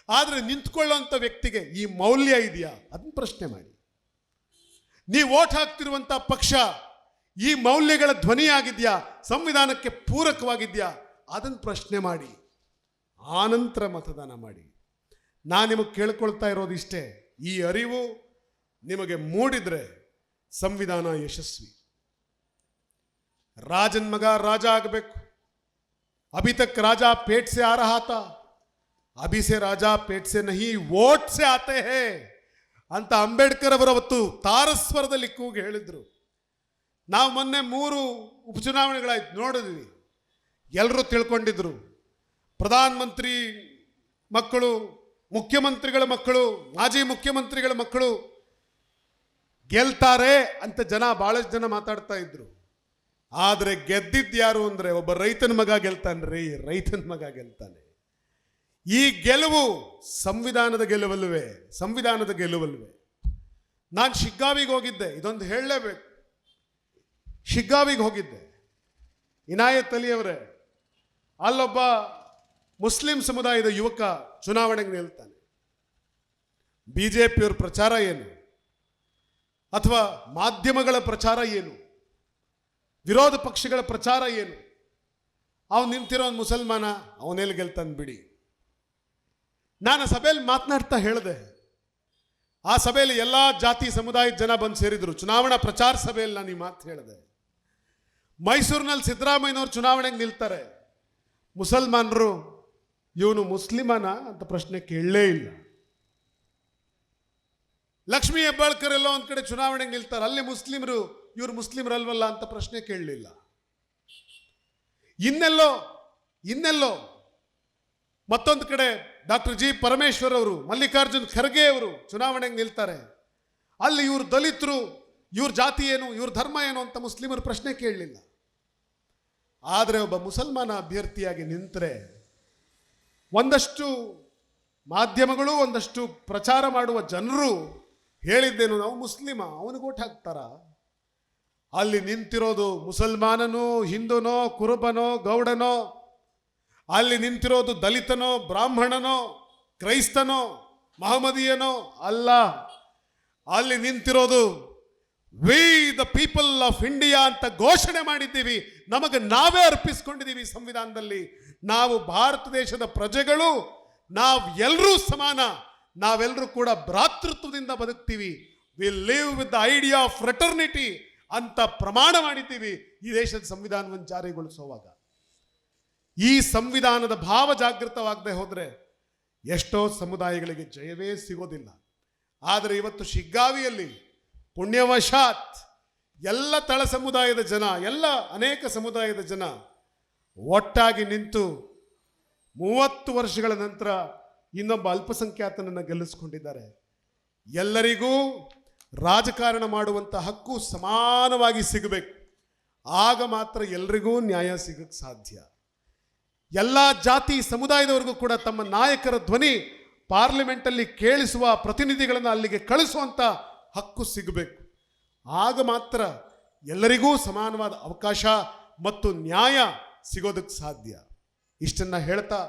ಆದರೆ ನಿಂತ್ಕೊಳ್ಳೋಂಥ ವ್ಯಕ್ತಿಗೆ ಈ ಮೌಲ್ಯ ಇದೆಯಾ ಅದನ್ನು ಪ್ರಶ್ನೆ ಮಾಡಿ. ನೀವು ಓಟ್ ಹಾಕ್ತಿರುವಂಥ ಪಕ್ಷ ಈ ಮೌಲ್ಯಗಳ ಧ್ವನಿಯಾಗಿದೆಯಾ, ಸಂವಿಧಾನಕ್ಕೆ ಪೂರಕವಾಗಿದೆಯಾ ಅದನ್ನು ಪ್ರಶ್ನೆ ಮಾಡಿ, ಆನಂತರ ಮತದಾನ ಮಾಡಿ. ನಾನು ನಿಮಗೆ ಕೇಳ್ಕೊಳ್ತಾ ಇರೋದು ಇಷ್ಟೇ, ಈ ಅರಿವು ನಿಮಗೆ ಮೂಡಿದ್ರೆ ಸಂವಿಧಾನ ಯಶಸ್ವಿ. ರಾಜನ್ ಮಗ ರಾಜ ಆಗಬೇಕು. ಅಭಿ ತಕ್ ರಾಜ ಪೇಟ್ ಸೆ ಆ ರಹಾ ತಾ, ಅಭಿ ಸೆ ರಾಜ ಪೇಟ್ ಸೆ ನಹಿ ವೋಟ್ ಸೆ ಆತೆ ಹೇ ಅಂತ ಅಂಬೇಡ್ಕರ್ ಅವರು ಅವತ್ತು ತಾರಸ್ವರದಲ್ಲಿ ಕೂಗಿ ಹೇಳಿದ್ರು. ನಾವು ಮೊನ್ನೆ 3 ಉಪಚುನಾವಣೆಗಳಾಯ್ತು ನೋಡಿದ್ವಿ. ಎಲ್ಲರೂ ತಿಳ್ಕೊಂಡಿದ್ರು ಪ್ರಧಾನ ಮಂತ್ರಿ ಮಕ್ಕಳು, ಮುಖ್ಯಮಂತ್ರಿಗಳ ಮಕ್ಕಳು, ಮಾಜಿ ಮುಖ್ಯಮಂತ್ರಿಗಳ ಮಕ್ಕಳು ಗೆಲ್ತಾರೆ ಅಂತ ಬಹಳಷ್ಟು ಜನ ಮಾತಾಡ್ತಾ ಇದ್ರು. ಆದರೆ ಗೆದ್ದಿದ್ದು ಯಾರು ಅಂದರೆ ಒಬ್ಬ ರೈತನ ಮಗ ಗೆಲ್ತಾನ್ರಿ, ರೈತನ ಮಗ ಗೆಲ್ತಾನೆ. ಈ ಗೆಲುವು ಸಂವಿಧಾನದ ಗೆಲುವಲ್ವೇ, ಸಂವಿಧಾನದ ಗೆಲುವಲ್ವೇ. ನಾನು ಶಿಗ್ಗಾವಿಗೆ ಹೋಗಿದ್ದೆ, ಇದೊಂದು ಹೇಳಲೇಬೇಕು. ಶಿಗ್ಗಾವಿಗೆ ಹೋಗಿದ್ದೆ, ಇನಾಯತ್ ಅಲಿ ಅವರೇ, ಅಲ್ಲೊಬ್ಬ ಮುಸ್ಲಿಂ ಸಮುದಾಯದ ಯುವಕ ಚುನಾವಣೆಗೆ ನಿಲ್ತಾನೆ. BJPಯವ್ರ ಪ್ರಚಾರ ಏನು, ಅಥವಾ ಮಾಧ್ಯಮಗಳ ಪ್ರಚಾರ ಏನು, ವಿರೋಧ ಪಕ್ಷಗಳ ಪ್ರಚಾರ ಏನು? ಅವನು ನಿಂತಿರೋ ಒಂದು ಮುಸಲ್ಮಾನ, ಅವನೆಲ್ಲಿ ಗೆಲ್ತಾನೆ ಬಿಡಿ. ನಾನು ಸಭೆಯಲ್ಲಿ ಮಾತನಾಡ್ತಾ ಹೇಳಿದೆ, ಆ ಸಭೆಯಲ್ಲಿ ಎಲ್ಲ ಜಾತಿ ಸಮುದಾಯದ ಜನ ಬಂದು ಸೇರಿದ್ರು. ಚುನಾವಣಾ ಪ್ರಚಾರ ಸಭೆಯಲ್ಲಿ ನಾನು ಈ ಮಾತು ಹೇಳಿದೆ. ಮೈಸೂರಿನಲ್ಲಿ ಸಿದ್ದರಾಮಯ್ಯನವರು ಚುನಾವಣೆಗೆ ನಿಲ್ತಾರೆ. ಮುಸಲ್ಮಾನರು ಇವನು ಮುಸ್ಲಿಮನ ಅಂತ ಪ್ರಶ್ನೆ ಕೇಳಲೇ ಇಲ್ಲ. ಲಕ್ಷ್ಮೀ ಹೆಬ್ಬಾಳ್ಕರ್ ಎಲ್ಲೋ ಒಂದು ಕಡೆ ಚುನಾವಣೆಗೆ ನಿಲ್ತಾರೆ, ಅಲ್ಲಿ ಮುಸ್ಲಿಮರು ಇವರು ಮುಸ್ಲಿಮರಲ್ವಲ್ಲ ಅಂತ ಪ್ರಶ್ನೆ ಕೇಳಲಿಲ್ಲ. ಇನ್ನೆಲ್ಲೋ ಮತ್ತೊಂದು ಕಡೆ ಡಾಕ್ಟರ್ G. ಪರಮೇಶ್ವರ್ ಅವರು, ಮಲ್ಲಿಕಾರ್ಜುನ್ ಖರ್ಗೆ ಅವರು ಚುನಾವಣೆಗೆ ನಿಲ್ತಾರೆ. ಅಲ್ಲಿ ಇವರು ದಲಿತರು, ಇವ್ರ ಜಾತಿ ಏನು, ಇವ್ರ ಧರ್ಮ ಏನು ಅಂತ ಮುಸ್ಲಿಮರು ಪ್ರಶ್ನೆ ಕೇಳಲಿಲ್ಲ. ಆದರೆ ಒಬ್ಬ ಮುಸಲ್ಮಾನ ಅಭ್ಯರ್ಥಿಯಾಗಿ ನಿಂತರೆ ಒಂದಷ್ಟು ಮಾಧ್ಯಮಗಳು, ಒಂದಷ್ಟು ಪ್ರಚಾರ ಮಾಡುವ ಜನರು ಹೇಳಿದ್ದೇನು, ನಾವು ಮುಸ್ಲಿಮ, ಅವನಿಗೆ ಓಟ್ ಹಾಕ್ತಾರ? ಅಲ್ಲಿ ನಿಂತಿರೋದು ಮುಸಲ್ಮಾನನೋ, ಹಿಂದೂನೋ, ಕುರುಬನೋ, ಗೌಡನೋ, ಅಲ್ಲಿ ನಿಂತಿರೋದು ದಲಿತನೋ, ಬ್ರಾಹ್ಮಣನೋ, ಕ್ರೈಸ್ತನೋ, ಮಹಮ್ಮದೀಯನೋ ಅಲ್ಲ. ಅಲ್ಲಿ ನಿಂತಿರೋದು we the people of India ಅಂತ ಘೋಷಣೆ ಮಾಡಿದ್ದೀವಿ. ನಮಗೆ ನಾವೇ ಅರ್ಪಿಸ್ಕೊಂಡಿದ್ದೀವಿ ಸಂವಿಧಾನದಲ್ಲಿ. ನಾವು ಭಾರತ ದೇಶದ ಪ್ರಜೆಗಳು, ನಾವೆಲ್ಲರೂ ಸಮಾನ, ನಾವೆಲ್ಲರೂ ಕೂಡ ಭ್ರಾತೃತ್ವದಿಂದ ಬದುಕ್ತೀವಿ. We live with the idea of fraternity ಅಂತ ಪ್ರಮಾಣ ಮಾಡಿದ್ದೀವಿ ಈ ದೇಶದ ಸಂವಿಧಾನವನ್ನು ಜಾರಿಗೊಳಿಸುವಾಗ. ಈ ಸಂವಿಧಾನದ ಭಾವ ಜಾಗೃತವಾಗದೆ ಹೋದರೆ ಎಷ್ಟೋ ಸಮುದಾಯಗಳಿಗೆ ಜಯವೇ ಸಿಗೋದಿಲ್ಲ. ಆದರೆ ಇವತ್ತು ಶಿಗ್ಗಾವಿಯಲ್ಲಿ ಪುಣ್ಯವಶಾತ್ ಎಲ್ಲ ತಳ ಸಮುದಾಯದ ಜನ, ಅನೇಕ ಸಮುದಾಯದ ಜನ ಒಟ್ಟಾಗಿ ನಿಂತು 30 ವರ್ಷಗಳ ನಂತರ ಇನ್ನೊಬ್ಬ ಅಲ್ಪಸಂಖ್ಯಾತನನ್ನು ಗೆಲ್ಲಿಸ್ಕೊಂಡಿದ್ದಾರೆ. ಎಲ್ಲರಿಗೂ ರಾಜಕಾರಣ ಮಾಡುವಂಥ ಹಕ್ಕು ಸಮಾನವಾಗಿ ಸಿಗಬೇಕು. ಆಗ ಮಾತ್ರ ಎಲ್ರಿಗೂ ನ್ಯಾಯ ಸಿಗಕ್ಕೆ ಸಾಧ್ಯ. ಎಲ್ಲ ಜಾತಿ ಸಮುದಾಯದವರೆಗೂ ಕೂಡ ತಮ್ಮ ನಾಯಕರ ಧ್ವನಿ ಪಾರ್ಲಿಮೆಂಟಲ್ಲಿ ಕೇಳಿಸುವ ಪ್ರತಿನಿಧಿಗಳನ್ನು ಅಲ್ಲಿಗೆ ಕಳಿಸುವಂಥ ಹಕ್ಕು ಸಿಗಬೇಕು. ಆಗ ಮಾತ್ರ ಎಲ್ಲರಿಗೂ ಸಮಾನವಾದ ಅವಕಾಶ ಮತ್ತು ನ್ಯಾಯ ಸಿಗೋದಕ್ಕೆ ಸಾಧ್ಯ. ಇಷ್ಟನ್ನು ಹೇಳ್ತಾ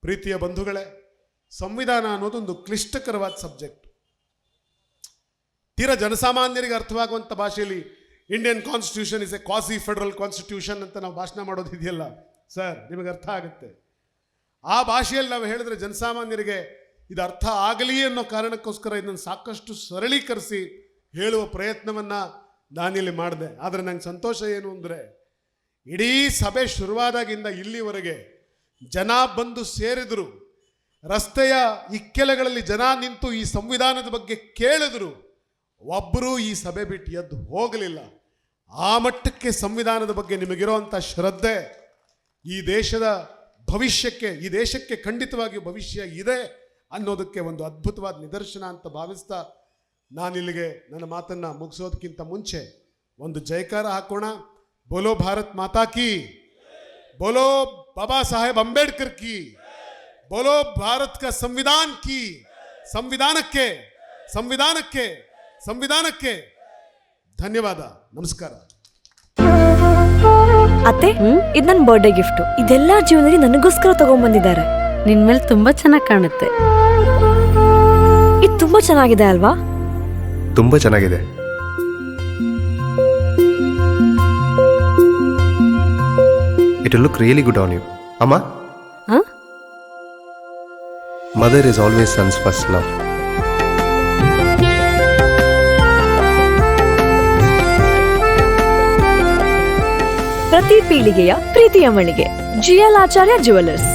ಪ್ರೀತಿಯ ಬಂಧುಗಳೇ, ಸಂವಿಧಾನ ಅನ್ನೋದೊಂದು ಕ್ಲಿಷ್ಟಕರವಾದ ಸಬ್ಜೆಕ್ಟ್. ತೀರಾ ಜನಸಾಮಾನ್ಯರಿಗೆ ಅರ್ಥವಾಗುವಂಥ ಭಾಷೆಯಲ್ಲಿ Indian constitution is A quasi federal constitution ಅಂತ ನಾವು ಭಾಷಣ ಮಾಡೋದಿದೆಯಲ್ಲ ಸರ್, ನಿಮಗೆ ಅರ್ಥ ಆಗುತ್ತೆ. ಆ ಭಾಷೆಯಲ್ಲಿ ನಾವು ಹೇಳಿದ್ರೆ ಜನಸಾಮಾನ್ಯರಿಗೆ ಇದು ಅರ್ಥ ಆಗಲಿ ಅನ್ನೋ ಕಾರಣಕ್ಕೋಸ್ಕರ ಇದನ್ನು ಸಾಕಷ್ಟು ಸರಳೀಕರಿಸಿ ಹೇಳುವ ಪ್ರಯತ್ನವನ್ನು ನಾನಿಲ್ಲಿ ಮಾಡಿದೆ. ಆದರೆ ನಂಗೆ ಸಂತೋಷ ಏನು ಅಂದರೆ, ಇಡೀ ಸಭೆ ಶುರುವಾದಾಗಿಂದ ಇಲ್ಲಿವರೆಗೆ ಜನ ಬಂದು ಸೇರಿದರು, ರಸ್ತೆಯ ಇಕ್ಕೆಲೆಗಳಲ್ಲಿ ಜನ ನಿಂತು ಈ ಸಂವಿಧಾನದ ಬಗ್ಗೆ ಕೇಳಿದ್ರು, ಒಬ್ಬರೂ ಈ ಸಭೆ ಬಿಟ್ಟು ಎದ್ದು ಹೋಗಲಿಲ್ಲ. ಆ ಮಟ್ಟಕ್ಕೆ ಸಂವಿಧಾನದ ಬಗ್ಗೆ ನಿಮಗಿರುವಂಥ ಶ್ರದ್ಧೆ ಈ ದೇಶದ ಭವಿಷ್ಯಕ್ಕೆ, ಈ ದೇಶಕ್ಕೆ ಖಂಡಿತವಾಗಿಯೂ ಭವಿಷ್ಯ ಇದೆ ಅನ್ನೋದಕ್ಕೆ ಒಂದು ಅದ್ಭುತವಾದ ನಿದರ್ಶನ ಅಂತ ಭಾವಿಸ್ತಾ ನಾನಿಲ್ಲಿಗೆ ನನ್ನ ಮಾತನ್ನು ಮುಗಿಸೋದಕ್ಕಿಂತ ಮುಂಚೆ ಒಂದು ಜಯಕಾರ ಹಾಕೋಣ. ಬೋಲೋ ಭಾರತ್ ಮಾತಾ ಕಿ, ಬೋಲೋ ಬಾಬಾ ಸಾಹೇಬ್ ಅಂಬೇಡ್ಕರ್ ಕಿ, ಬೋಲೋ ಭಾರತ್ का ಸಂವಿಧಾನ ಕಿ, ಸಂವಿಧಾನಕ್ಕೆ ಸಂವಿಧಾನಕ್ಕೆ ಸಂವಿಧಾನಕ್ಕೆ ಧನ್ಯವಾದ. ನಮಸ್ಕಾರ. ಅತ್ತೆ, ಇದು ನನ್ನ ಬರ್ಡೇ ಗಿಫ್ಟ್. ಇದೆಲ್ಲ ಜೀವನದಲ್ಲಿ ನನಗೋಸ್ಕರ ತಗೊಂಡ್ಬಂದಿದ್ದಾರೆ. ನಿನ್ ಮೇಲೆ ತುಂಬಾ ಚೆನ್ನಾಗಿ ಕಾಣುತ್ತೆ. ಇದು ತುಂಬಾ ಚೆನ್ನಾಗಿದೆ ಅಲ್ವಾ? ತುಂಬಾ ಚೆನ್ನಾಗಿದೆ. It will look really good on you. Amma? Huh? Mother is always son's first love. ಪ್ರತಿ ಪೀಳಿಗೆಯ ಪ್ರೀತಿಯ ಮಳಿಗೆ GL ಆಚಾರ್ಯ ಜುವೆಲ್ಲರ್ಸ್.